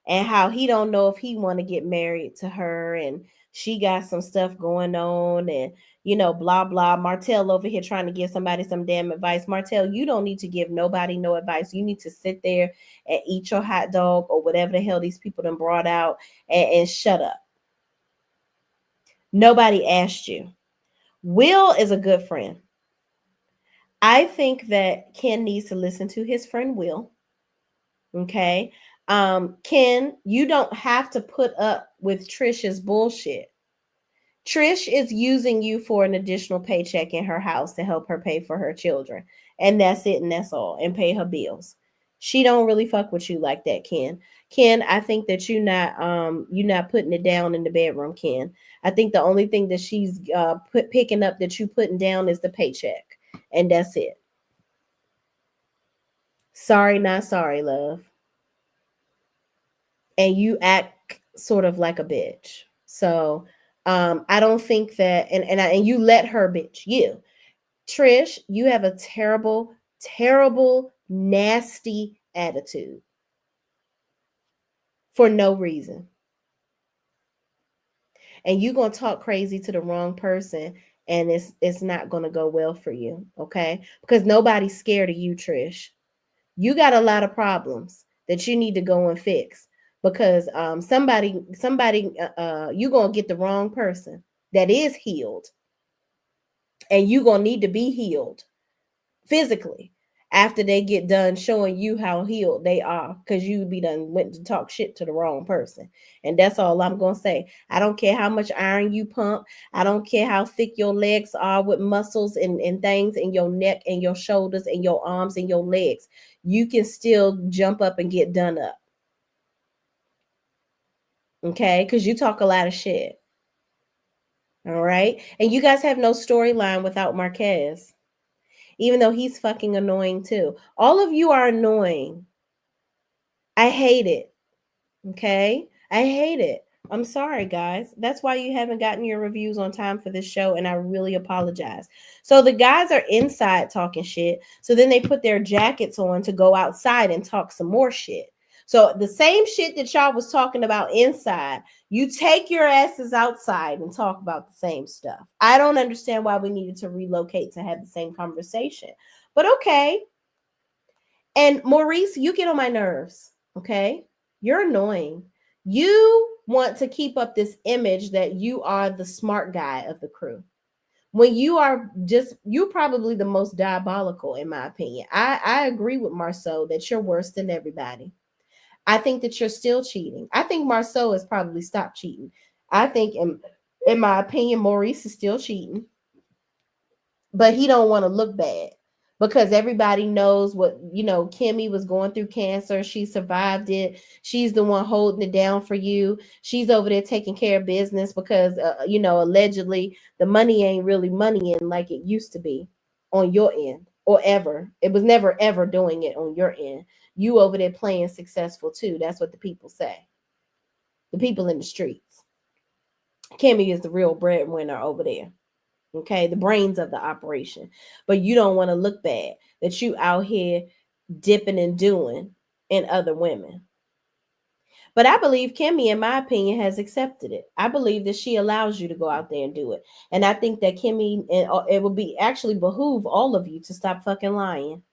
and how he don't know if he want to get married to her, and she got some stuff going on, and blah blah. Martell over here trying to give somebody some damn advice. Martell, you don't need to give nobody no advice. You need to sit there and eat your hot dog or whatever the hell these people done brought out, and shut up. Nobody asked you. Will is a good friend. I think that Ken needs to listen to his friend Will. Okay. Ken, you don't have to put up with Trisha's bullshit. Trish is using you for an additional paycheck in her house to help her pay for her children. And that's it, and that's all, and pay her bills. She don't really fuck with you like that, Ken. Ken, I think that you're not putting it down in the bedroom, Ken. I think the only thing that she's picking up that you putting down is the paycheck. And that's it. Sorry, not sorry, love. And you act sort of like a bitch. So I don't think that, and you let her bitch you. Trish, you have a terrible, terrible, nasty attitude for no reason. And you're going to talk crazy to the wrong person, and it's not going to go well for you, okay? Because nobody's scared of you, Trish. You got a lot of problems that you need to go and fix, because somebody you're going to get the wrong person that is healed, and you're going to need to be healed physically after they get done showing you how healed they are, because you be done went to talk shit to the wrong person. And that's all I'm gonna say. I don't care how much iron you pump. I don't care how thick your legs are with muscles and things in your neck and your shoulders and your arms and your legs. You can still jump up and get done up. Okay, because you talk a lot of shit. All right, and you guys have no storyline without Marquez. Even though he's fucking annoying too. All of you are annoying. I hate it. Okay? I hate it. I'm sorry, guys. That's why you haven't gotten your reviews on time for this show, and I really apologize. So the guys are inside talking shit. So then they put their jackets on to go outside and talk some more shit. So the same shit that y'all was talking about inside, you take your asses outside and talk about the same stuff. I don't understand why we needed to relocate to have the same conversation. But okay. And Maurice, you get on my nerves, okay? You're annoying. You want to keep up this image that you are the smart guy of the crew, when you're probably the most diabolical, in my opinion. I agree with Marceau that you're worse than everybody. I think that you're still cheating. I think Marceau has probably stopped cheating. I think, in my opinion, Maurice is still cheating, but he don't want to look bad, because everybody knows what, Kimmy was going through cancer. She survived it. She's the one holding it down for you. She's over there taking care of business because, allegedly the money ain't really money in like it used to be on your end, or ever. It was never, ever doing it on your end. You over there playing successful too. That's what the people say. The people in the streets. Kimmy is the real breadwinner over there. Okay, the brains of the operation. But you don't want to look bad that you out here dipping and doing in other women. But I believe Kimmy, in my opinion, has accepted it. I believe that she allows you to go out there and do it. And I think that Kimmy, it will be actually behoove all of you to stop fucking lying.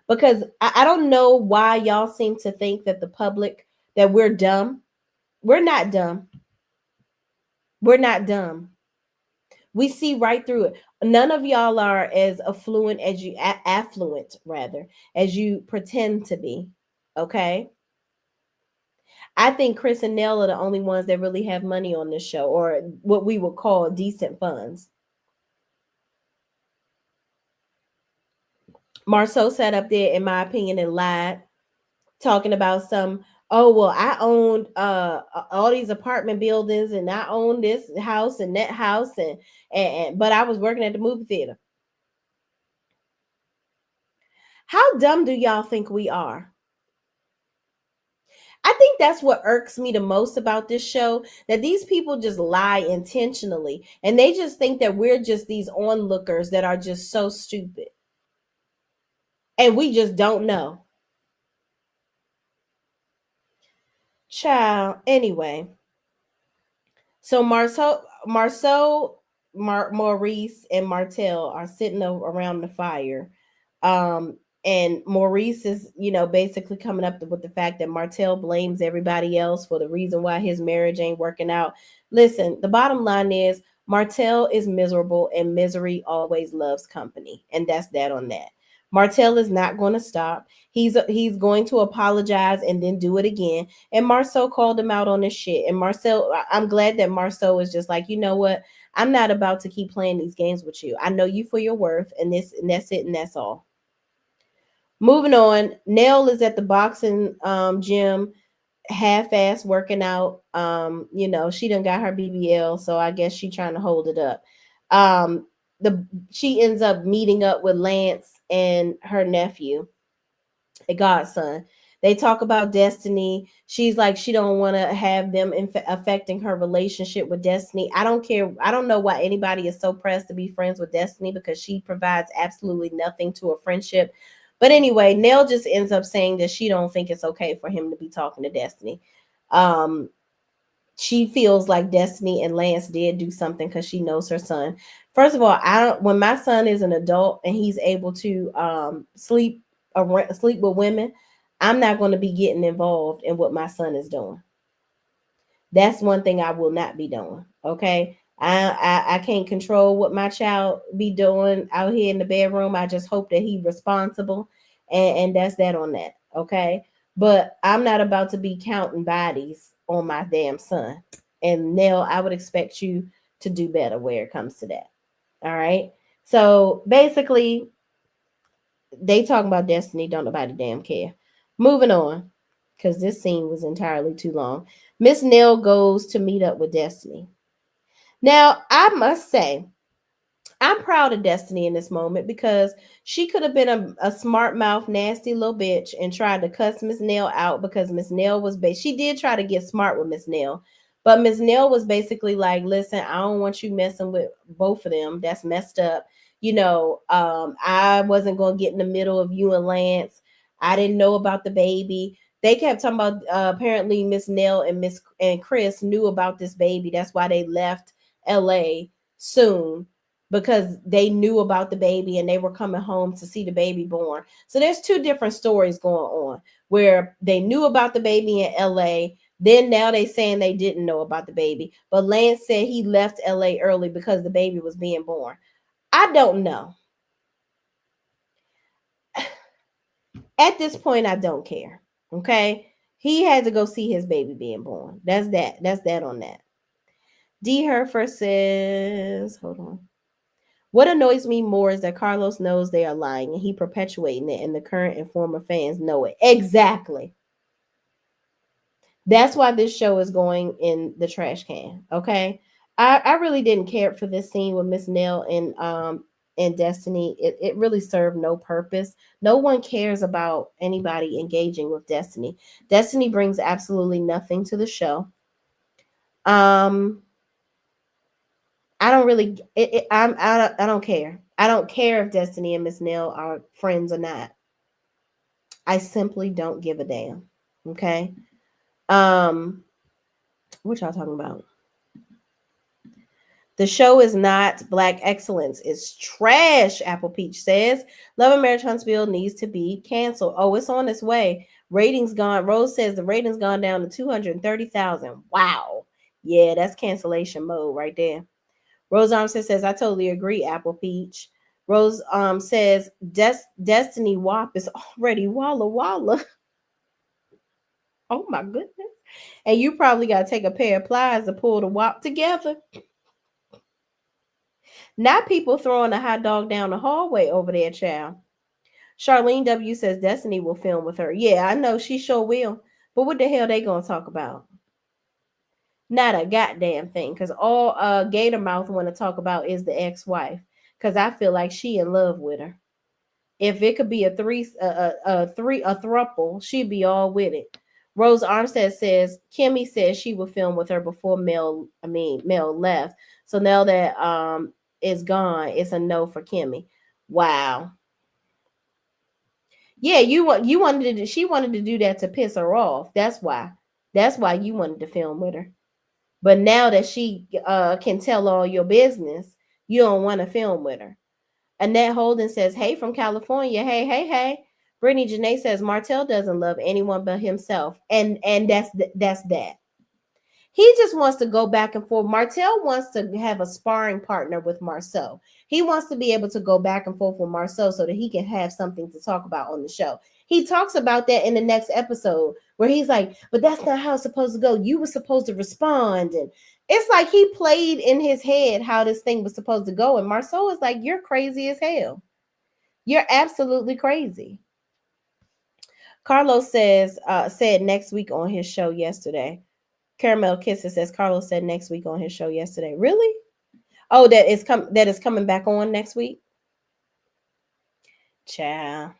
Because I don't know why y'all seem to think that the public, that we're dumb. We're not dumb. We're not dumb. We see right through it. None of y'all are as affluent as you pretend to be. Okay. I think Chris and Nell are the only ones that really have money on this show, or what we would call decent funds. Marceau sat up there, in my opinion, and lied, talking about some Oh well, I owned all these apartment buildings, and I owned this house and that house, and but I was working at the movie theater. How dumb do y'all think we are? I think that's what irks me the most about this show, that these people just lie intentionally, and they just think that we're just these onlookers that are just so stupid, and we just don't know. Child, anyway. So Maurice, and Martell are sitting around the fire. Um, and Maurice is, basically coming up with the fact that Martell blames everybody else for the reason why his marriage ain't working out. Listen, the bottom line is Martell is miserable, and misery always loves company. And that's that on that. Martell is not going to stop. He's going to apologize and then do it again. And Marceau called him out on this shit. And Marcel, I'm glad that Marceau is just like, you know what? I'm not about to keep playing these games with you. I know you for your worth, and that's it, and that's all. Moving on, Nell is at the boxing gym, half-ass working out. She done got her BBL, so I guess she trying to hold it up. Um, she ends up meeting up with Lance and her nephew, a godson. They talk about Destiny. She's like, she don't want to have them affecting her relationship with Destiny. I don't care. I don't know why anybody is so pressed to be friends with Destiny, because she provides absolutely nothing to a friendship. But anyway, Nell just ends up saying that she don't think it's okay for him to be talking to Destiny. Um, she feels like Destiny and Lance did do something because she knows her son. First of all, I don't. When my son is an adult and he's able to sleep with women, I'm not going to be getting involved in what my son is doing. That's one thing I will not be doing. Okay. I can't control what my child be doing out here in the bedroom. I just hope that he's responsible, and that's that on that. Okay. But I'm not about to be counting bodies on my damn son. And Nell, I would expect you to do better where it comes to that. All right. So basically, they talking about Destiny, don't nobody damn care. Moving on, because this scene was entirely too long. Miss Nell goes to meet up with Destiny. Now, I must say, I'm proud of Destiny in this moment, because she could have been a smart mouth, nasty little bitch and tried to cuss Miss Nell out, because Miss Nell was she did try to get smart with Miss Nell, but Miss Nell was basically like, listen, I don't want you messing with both of them. That's messed up. I wasn't gonna get in the middle of you and Lance. I didn't know about the baby. They kept talking about apparently Miss Nell and Chris knew about this baby. That's why they left LA soon, because they knew about the baby and they were coming home to see the baby born. So there's two different stories going on, where they knew about the baby in LA. Then now they saying they didn't know about the baby. But Lance said he left LA early because the baby was being born. I don't know. At this point, I don't care. Okay. He had to go see his baby being born. That's that. That's that on that. D. Herfer says, hold on. What annoys me more is that Carlos knows they are lying and he perpetuating it, and the current and former fans know it. Exactly. That's why this show is going in the trash can. Okay. I really didn't care for this scene with Miss Nell and Destiny. It really served no purpose. No one cares about anybody engaging with Destiny. Destiny brings absolutely nothing to the show. I don't really. I don't care. I don't care if Destiny and Miss Nell are friends or not. I simply don't give a damn. Okay. What y'all talking about? The show is not Black excellence. It's trash, Apple Peach says. Love and Marriage Huntsville needs to be canceled. Oh, it's on its way. Ratings gone. Rose says the ratings gone down to 230,000. Wow. Yeah, that's cancellation mode right there. Rose Armstead says, I totally agree, Apple Peach. Rose says, Destiny WAP is already Walla Walla. Oh, my goodness. And you probably got to take a pair of pliers to pull the WAP together. Not people throwing a hot dog down the hallway over there, child. Charlene W. says Destiny will film with her. Yeah, I know she sure will. But what the hell they gonna talk about? Not a goddamn thing. Because all Gator Mouth want to talk about is the ex-wife. Because I feel like she in love with her. If it could be a thruple, she'd be all with it. Rose Armstead says Kimmy says she would film with her before Mel left. So now that is gone, it's a no for Kimmy. Wow. Yeah, you wanted to, she wanted to do that to piss her off. That's why. That's why you wanted to film with her. But now that she can tell all your business, you don't want to film with her. Annette Holden says, hey, from California. Hey, hey, hey. Brittany Janae says, Martell doesn't love anyone but himself. And that's that. He just wants to go back and forth. Martell wants to have a sparring partner with Marceau. He wants to be able to go back and forth with Marceau so that he can have something to talk about on the show. He talks about that in the next episode where he's like, but that's not how it's supposed to go. You were supposed to respond. And it's like he played in his head how this thing was supposed to go. And Marceau is like, you're crazy as hell. You're absolutely crazy. Carlos says, said next week on his show yesterday. Caramel Kisses says Carlos said next week on his show yesterday. Really? Oh, that is coming back on next week. Child.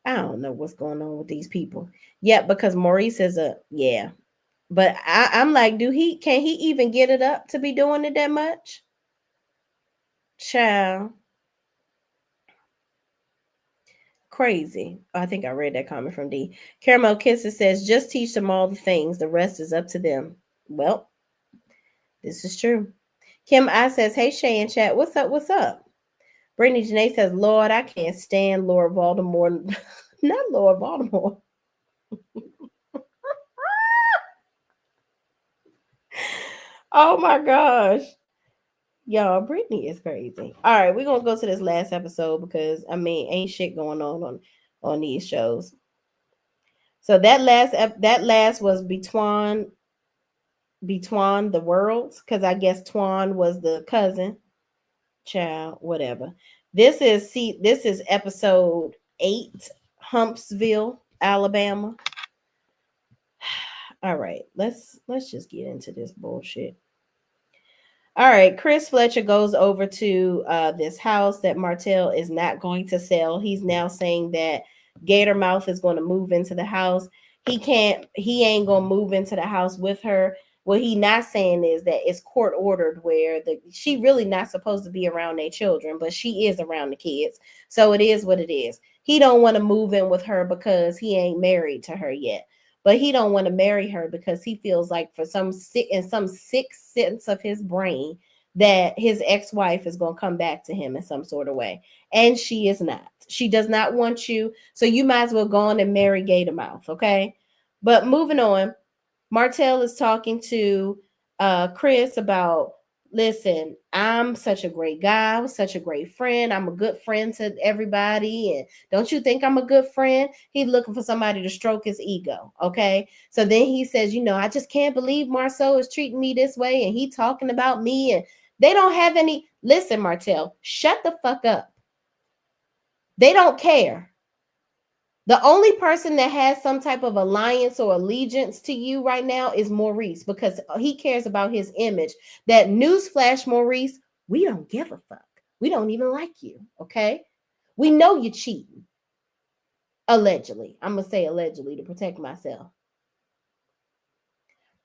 I don't know what's going on with these people. Yeah, because Maurice is yeah. But I'm like, can he even get it up to be doing it that much? Child. Crazy. I think I read that comment from D. Caramel Kisses says, just teach them all the things. The rest is up to them. Well, this is true. Kim I says, hey, Shay and chat. What's up? What's up? Brittany Janae says, Lord, I can't stand Lord Voldemort. Not Lord Voldemort. Oh my gosh. Y'all, Brittany is crazy. All right, we're gonna go to this last episode because ain't shit going on these shows. So that last was between the worlds, because I guess Twan was the cousin. Child, whatever. This is episode 8, Humpsville, Alabama. All right, let's just get into this bullshit. All right, Chris Fletcher goes over to this house that Martell is not going to sell. He's now saying that Gatormouth is going to move into the house. He ain't going to move into the house with her. What he not saying is that it's court ordered where she really not supposed to be around their children, but she is around the kids. So it is what it is. He don't want to move in with her because he ain't married to her yet. But he don't want to marry her because he feels like in some sick sense of his brain that his ex-wife is going to come back to him in some sort of way. And she is not. She does not want you. So you might as well go on and marry Gatormouth, okay? But moving on, Martell is talking to Chris about, listen, I'm such a great guy. I'm such a great friend. I'm a good friend to everybody. And don't you think I'm a good friend? He's looking for somebody to stroke his ego. Okay. So then he says, I just can't believe Marceau is treating me this way. And he talking about me. And they don't have any. Listen, Martell, shut the fuck up. They don't care. The only person that has some type of alliance or allegiance to you right now is Maurice, because he cares about his image. That newsflash, Maurice, we don't give a fuck. We don't even like you, okay? We know you're cheating. Allegedly. I'm going to say allegedly to protect myself.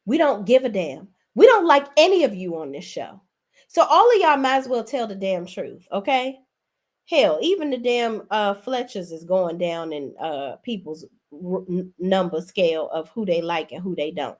We don't give a damn. We don't like any of you on this show. So all of y'all might as well tell the damn truth, okay? Hell, even the damn Fletchers is going down in people's number scale of who they like and who they don't.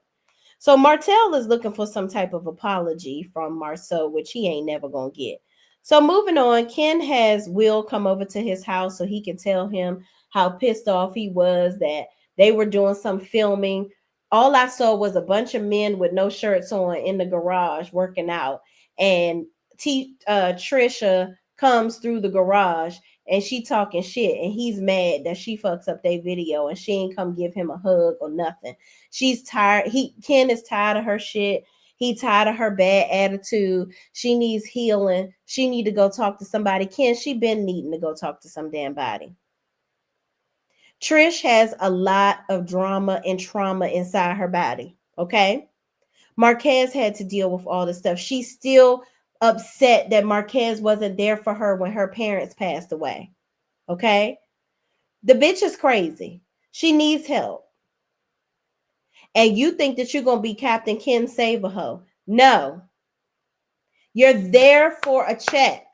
So Martell is looking for some type of apology from Marceau, which he ain't never going to get. So moving on, Ken has Will come over to his house so he can tell him how pissed off he was that they were doing some filming. All I saw was a bunch of men with no shirts on in the garage working out. And Trisha comes through the garage and she talking shit, and he's mad that she fucks up their video and she ain't come give him a hug or nothing. She's tired. Ken is tired of her shit. He tired of her bad attitude. She needs healing. She need to go talk to somebody. Ken, she been needing to go talk to some damn body. Trish has a lot of drama and trauma inside her body. Okay. Marquez had to deal with all this stuff. She's still upset that Marquez wasn't there for her when her parents passed away. Okay. The bitch is crazy. She needs help. And you think that you're going to be Captain Ken Save-A-Ho. No. You're there for a check.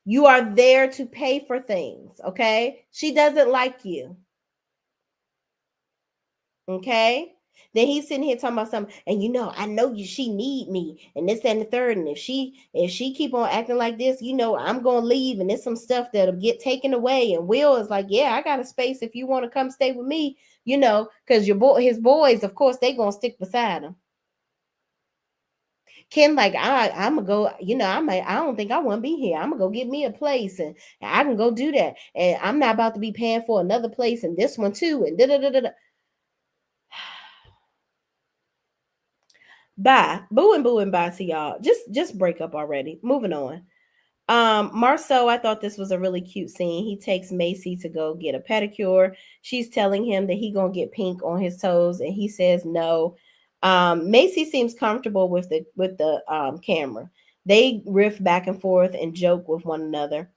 You are there to pay for things. Okay. She doesn't like you. Okay. Then he's sitting here talking about something, and I know you. She need me, and this and the third. And if she keep on acting like this, I'm gonna leave, and there's some stuff that'll get taken away. And Will is like, yeah, I got a space if you want to come stay with me, because his boys, of course, they gonna stick beside him. Ken, like, I'm gonna go, I don't think I want to be here. I'm gonna go get me a place, and I can go do that, and I'm not about to be paying for another place and this one too, and da da da da. Bye. Boo and bye to y'all. Just break up already. Moving on. Marceau, I thought this was a really cute scene. He takes Macy to go get a pedicure. She's telling him that he gonna get pink on his toes, and he says no. Macy seems comfortable with the camera. They riff back and forth and joke with one another.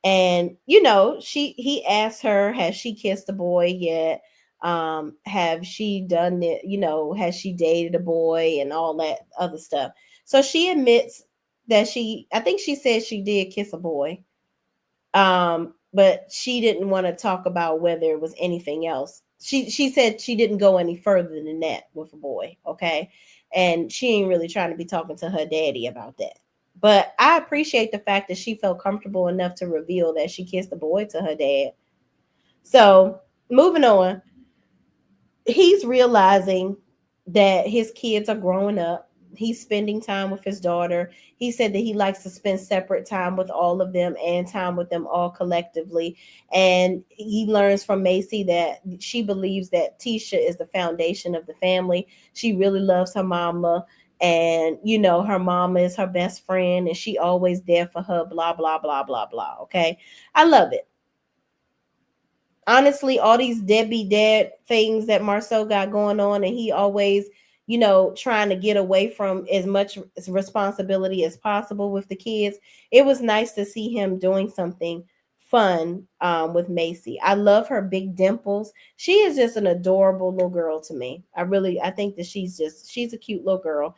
And he asked her, has she kissed a boy yet? Have she done it? Has she dated a boy and all that other stuff? So she admits that I think she said she did kiss a boy. But she didn't want to talk about whether it was anything else. She said she didn't go any further than that with a boy. Okay. And she ain't really trying to be talking to her daddy about that. But I appreciate the fact that she felt comfortable enough to reveal that she kissed the boy to her dad. So moving on, he's realizing that his kids are growing up. He's spending time with his daughter. He said that he likes to spend separate time with all of them and time with them all collectively. And he learns from Macy that she believes that Tisha is the foundation of the family. She really loves her mama. And, her mama is her best friend and she always there for her, blah, blah, blah, blah, blah. Okay. I love it. Honestly, all these deadbeat dad things that Marceau got going on, and he always, trying to get away from as much responsibility as possible with the kids. It was nice to see him doing something fun with Macy. I love her big dimples. She is just an adorable little girl to me. I think that she's a cute little girl.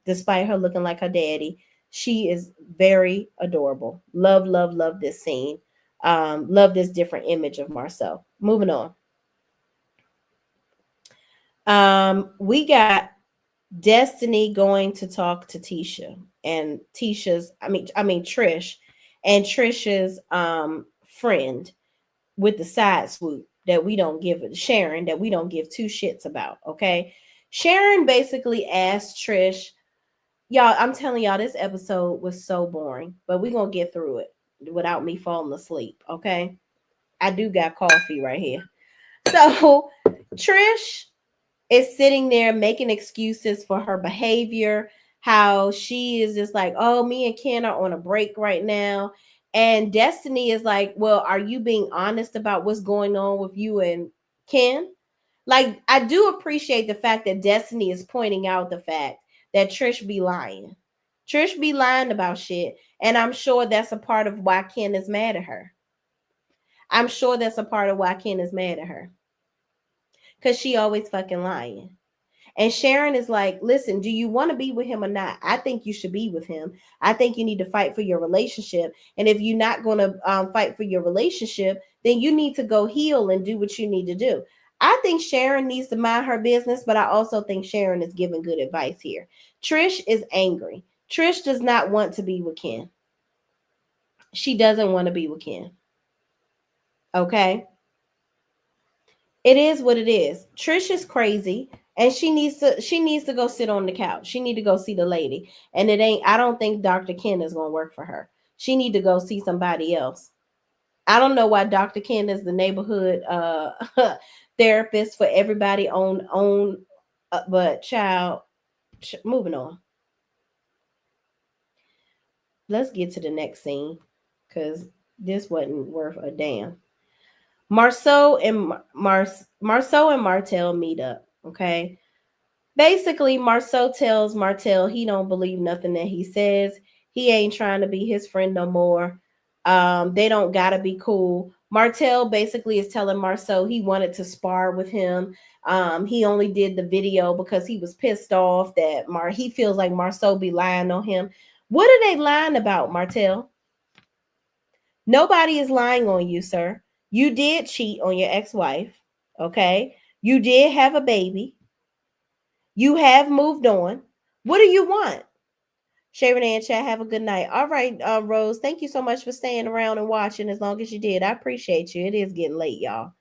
Despite her looking like her daddy, she is very adorable. Love, love, love this scene. Love this different image of Marceau. Moving on. We got Destiny going to talk to Tisha and Tisha's, I mean Trish and Trisha's friend with the side swoop that we don't give it, Sharon, that we don't give two shits about. Okay. Sharon basically asked Trish, y'all, I'm telling y'all, this episode was so boring, but we're gonna get through it without me falling asleep. Okay. I do got coffee right here. So Trish is sitting there making excuses for her behavior, how she is just like, oh, me and Ken are on a break right now. And Destiny is like, well, are you being honest about what's going on with you and Ken? Like, I do appreciate the fact that Destiny is pointing out the fact that Trish be lying. Trish be lying about shit. And I'm sure that's a part of why Ken is mad at her. I'm sure that's a part of why Ken is mad at her. Because she always fucking lying. And Sharon is like, listen, do you want to be with him or not? I think you should be with him. I think you need to fight for your relationship. And if you're not going to fight for your relationship, then you need to go heal and do what you need to do. I think Sharon needs to mind her business, but I also think Sharon is giving good advice here. Trish is angry. Trish does not want to be with Ken. She doesn't want to be with Ken. Okay? It is what it is. Trish is crazy. And she needs to go sit on the couch. She need to go see the lady. And I don't think Dr. Ken is going to work for her. She need to go see somebody else. I don't know why Dr. Ken is the neighborhood therapist for everybody but child, moving on. Let's get to the next scene because this wasn't worth a damn. Marceau and Marceau and Martell meet up. Okay. Basically, Marceau tells Martell he don't believe nothing that he says. He ain't trying to be his friend no more. They don't gotta be cool. Martell basically is telling Marceau he wanted to spar with him. He only did the video because he was pissed off that he feels like Marceau be lying on him. What are they lying about, Martell? Nobody is lying on you, sir. You did cheat on your ex-wife. Okay. You did have a baby. You have moved on. What do you want? Shay, Renee, and Chad, have a good night. All right, Rose, thank you so much for staying around and watching as long as you did. I appreciate you. It is getting late, y'all.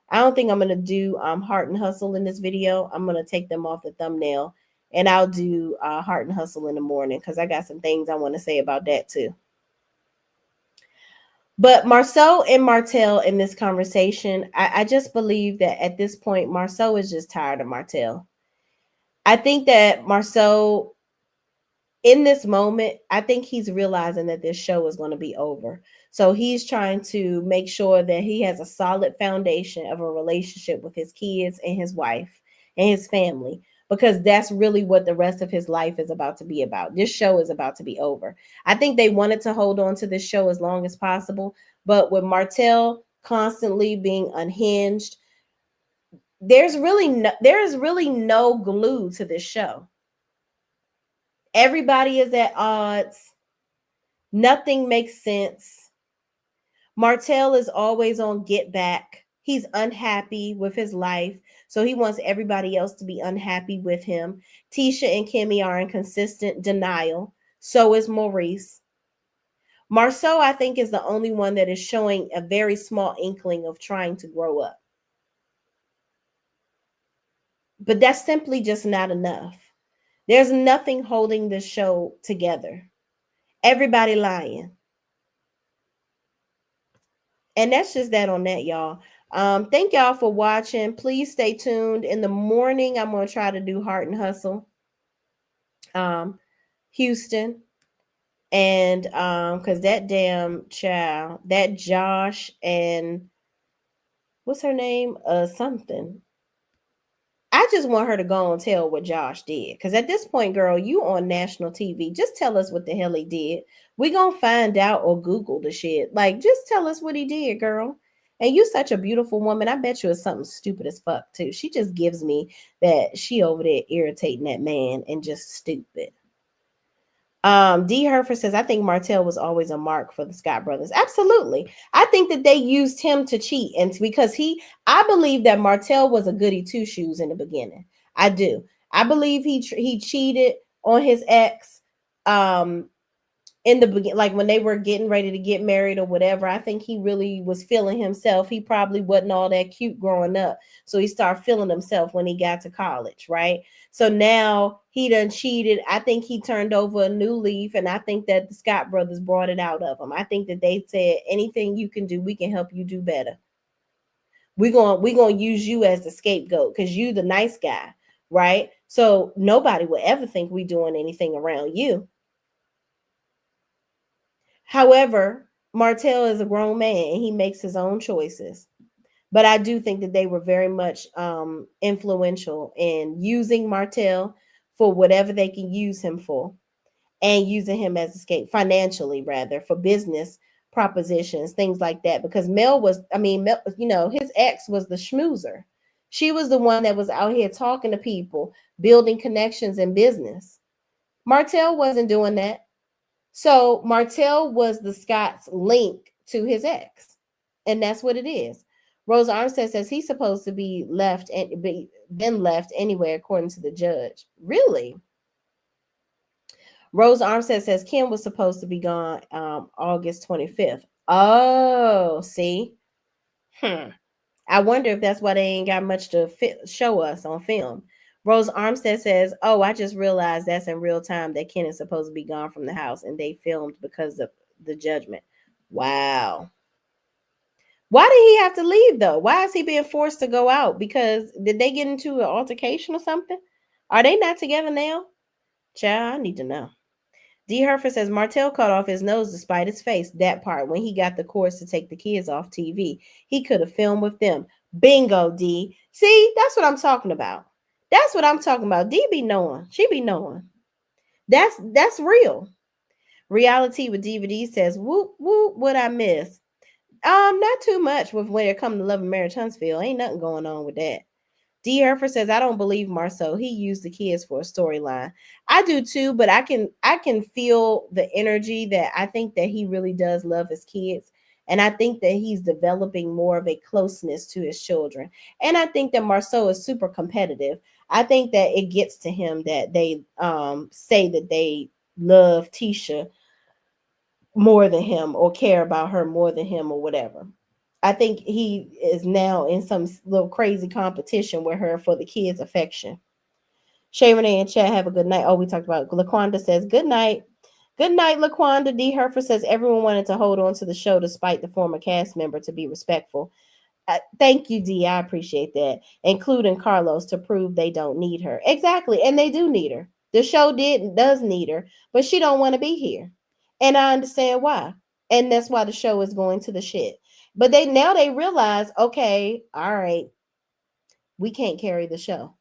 I don't think I'm going to do Heart and Hustle in this video. I'm going to take them off the thumbnail, and I'll do Heart and Hustle in the morning because I got some things I want to say about that too. But Marceau and Martell in this conversation, I just believe that at this point, Marceau is just tired of Martell. I think that Marceau, in this moment, I think he's realizing that this show is going to be over. So he's trying to make sure that he has a solid foundation of a relationship with his kids and his wife and his family, because that's really what the rest of his life is about to be about. This show is about to be over. I think they wanted to hold on to this show as long as possible, but with Martell constantly being unhinged, there is really no glue to this show. Everybody is at odds. Nothing makes sense. Martell is always on get back. He's unhappy with his life, so he wants everybody else to be unhappy with him. Tisha and Kimmy are in consistent denial. So is Maurice. Marceau, I think, is the only one that is showing a very small inkling of trying to grow up. But that's simply just not enough. There's nothing holding this show together. Everybody lying. And that's just that on that, y'all. Thank y'all for watching. Please stay tuned. In the morning, I'm going to try to do Heart and Hustle. Houston. And because that damn child, that Josh and what's her name? Something. I just want her to go and tell what Josh did. Because at this point, girl, you on national TV. Just tell us what the hell he did. We gonna find out or Google the shit. Like, just tell us what he did, girl. And you such a beautiful woman. I bet you it's something stupid as fuck, too. She just gives me that she over there irritating that man and just stupid. D. Herford says, I think Martell was always a mark for the Scott brothers. Absolutely. I think that they used him to cheat. And because I believe that Martell was a goody two shoes in the beginning. I do. I believe he cheated on his ex in the beginning, like when they were getting ready to get married or whatever. I think he really was feeling himself. He probably wasn't all that cute growing up. So he started feeling himself when he got to college, right? So now he done cheated. I think he turned over a new leaf, and I think that the Scott brothers brought it out of him. I think that they said, anything you can do, we can help you do better. We're gonna use you as the scapegoat because you the nice guy, right? So nobody will ever think we doing anything around you. However, Martell is a grown man and he makes his own choices. But I do think that they were very much influential in using Martell for whatever they can use him for, and using him as escape financially, rather, for business propositions, things like that. Because Mel, his ex was the schmoozer. She was the one that was out here talking to people, building connections in business. Martell wasn't doing that. So Martell was the Scott's link to his ex. And that's what it is. Rosa Armstead says he's supposed to be left and been left anyway, according to the judge. Really? Rosa Armstead says Kim was supposed to be gone August 25th. Oh, see? I wonder if that's why they ain't got much to show us on film. Rose Armstead says, oh, I just realized that's in real time that Ken is supposed to be gone from the house, and they filmed because of the judgment. Wow. Why did he have to leave, though? Why is he being forced to go out? Because did they get into an altercation or something? Are they not together now? Child, I need to know. D. Herfer says Martell cut off his nose despite his face. That part when he got the cords to take the kids off TV. He could have filmed with them. Bingo, D. See, that's what I'm talking about. That's what I'm talking about. D be knowing. She be knowing. That's real. Reality with DVD says, whoop, whoop, what I miss. Not too much with when it comes to Love and Marriage Huntsville. Ain't nothing going on with that. D. Herfer says, I don't believe Marceau. He used the kids for a storyline. I do too, but I can feel the energy that I think that he really does love his kids. And I think that he's developing more of a closeness to his children. And I think that Marceau is super competitive. I think that it gets to him that they say that they love Tisha more than him or care about her more than him or whatever. I think he is now in some little crazy competition with her for the kids' affection. Shay, Renee, and Chad have a good night. Oh, we talked about LaQuanda says good night. Good night, LaQuanda. D. Herfer says everyone wanted to hold on to the show despite the former cast member to be respectful. Thank you, D. I appreciate that. Including Carlos to prove they don't need her. Exactly, and they do need her. The show does need her, but she don't want to be here, and I understand why. And that's why the show is going to the shit. But they realize, okay, all right, we can't carry the show.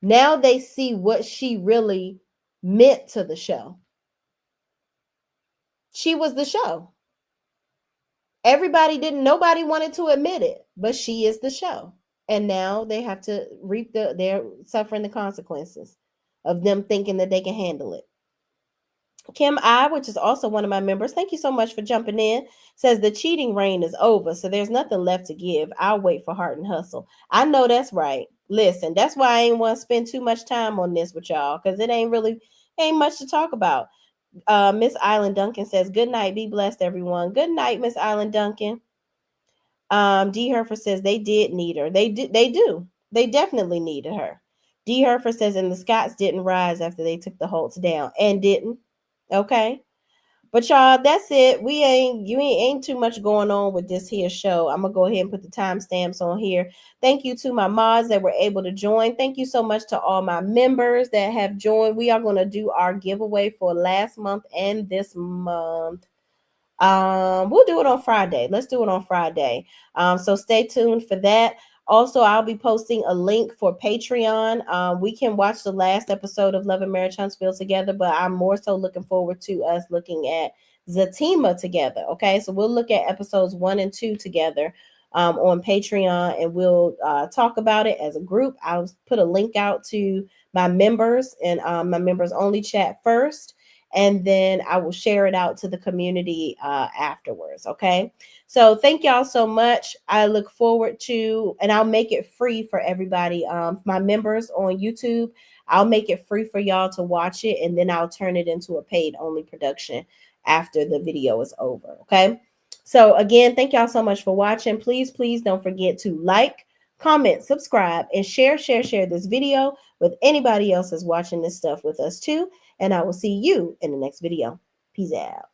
Now they see what she really meant to the show. She was the show. Nobody wanted to admit it, but she is the show. And now they have to they're suffering the consequences of them thinking that they can handle it. Kim I, which is also one of my members, thank you so much for jumping in, says the cheating reign is over, so there's nothing left to give. I'll wait for Heart and Hustle. I know that's right. Listen, that's why I ain't want to spend too much time on this with y'all, because it ain't much to talk about. Miss Island Duncan says, good night, be blessed, everyone. Good night, Miss Island Duncan. D. Herfer says they did need her. They do. They definitely needed her. D. Herfer says, and the Scots didn't rise after they took the Holtz down. And didn't. Okay. But y'all, that's it. Ain't too much going on with this here show. I'm gonna go ahead and put the timestamps on here. Thank you to my mods that were able to join. Thank you so much to all my members that have joined. We are gonna do our giveaway for last month and this month. We'll do it on Friday. Let's do it on Friday. So stay tuned for that. Also, I'll be posting a link for Patreon. We can watch the last episode of Love and Marriage Huntsville together, but I'm more so looking forward to us looking at Zatima together. Okay, so we'll look at episodes 1 and 2 together on Patreon, and we'll talk about it as a group. I'll put a link out to my members and my members only chat first, and then I will share it out to the community afterwards. Okay. So thank y'all so much. I look forward to, and I'll make it free for everybody. My members on YouTube, I'll make it free for y'all to watch it, and then I'll turn it into a paid only production after the video is over. Okay. So again, thank y'all so much for watching. Please don't forget to like, comment, subscribe, and share this video with anybody else that's watching this stuff with us too. And I will see you in the next video. Peace out.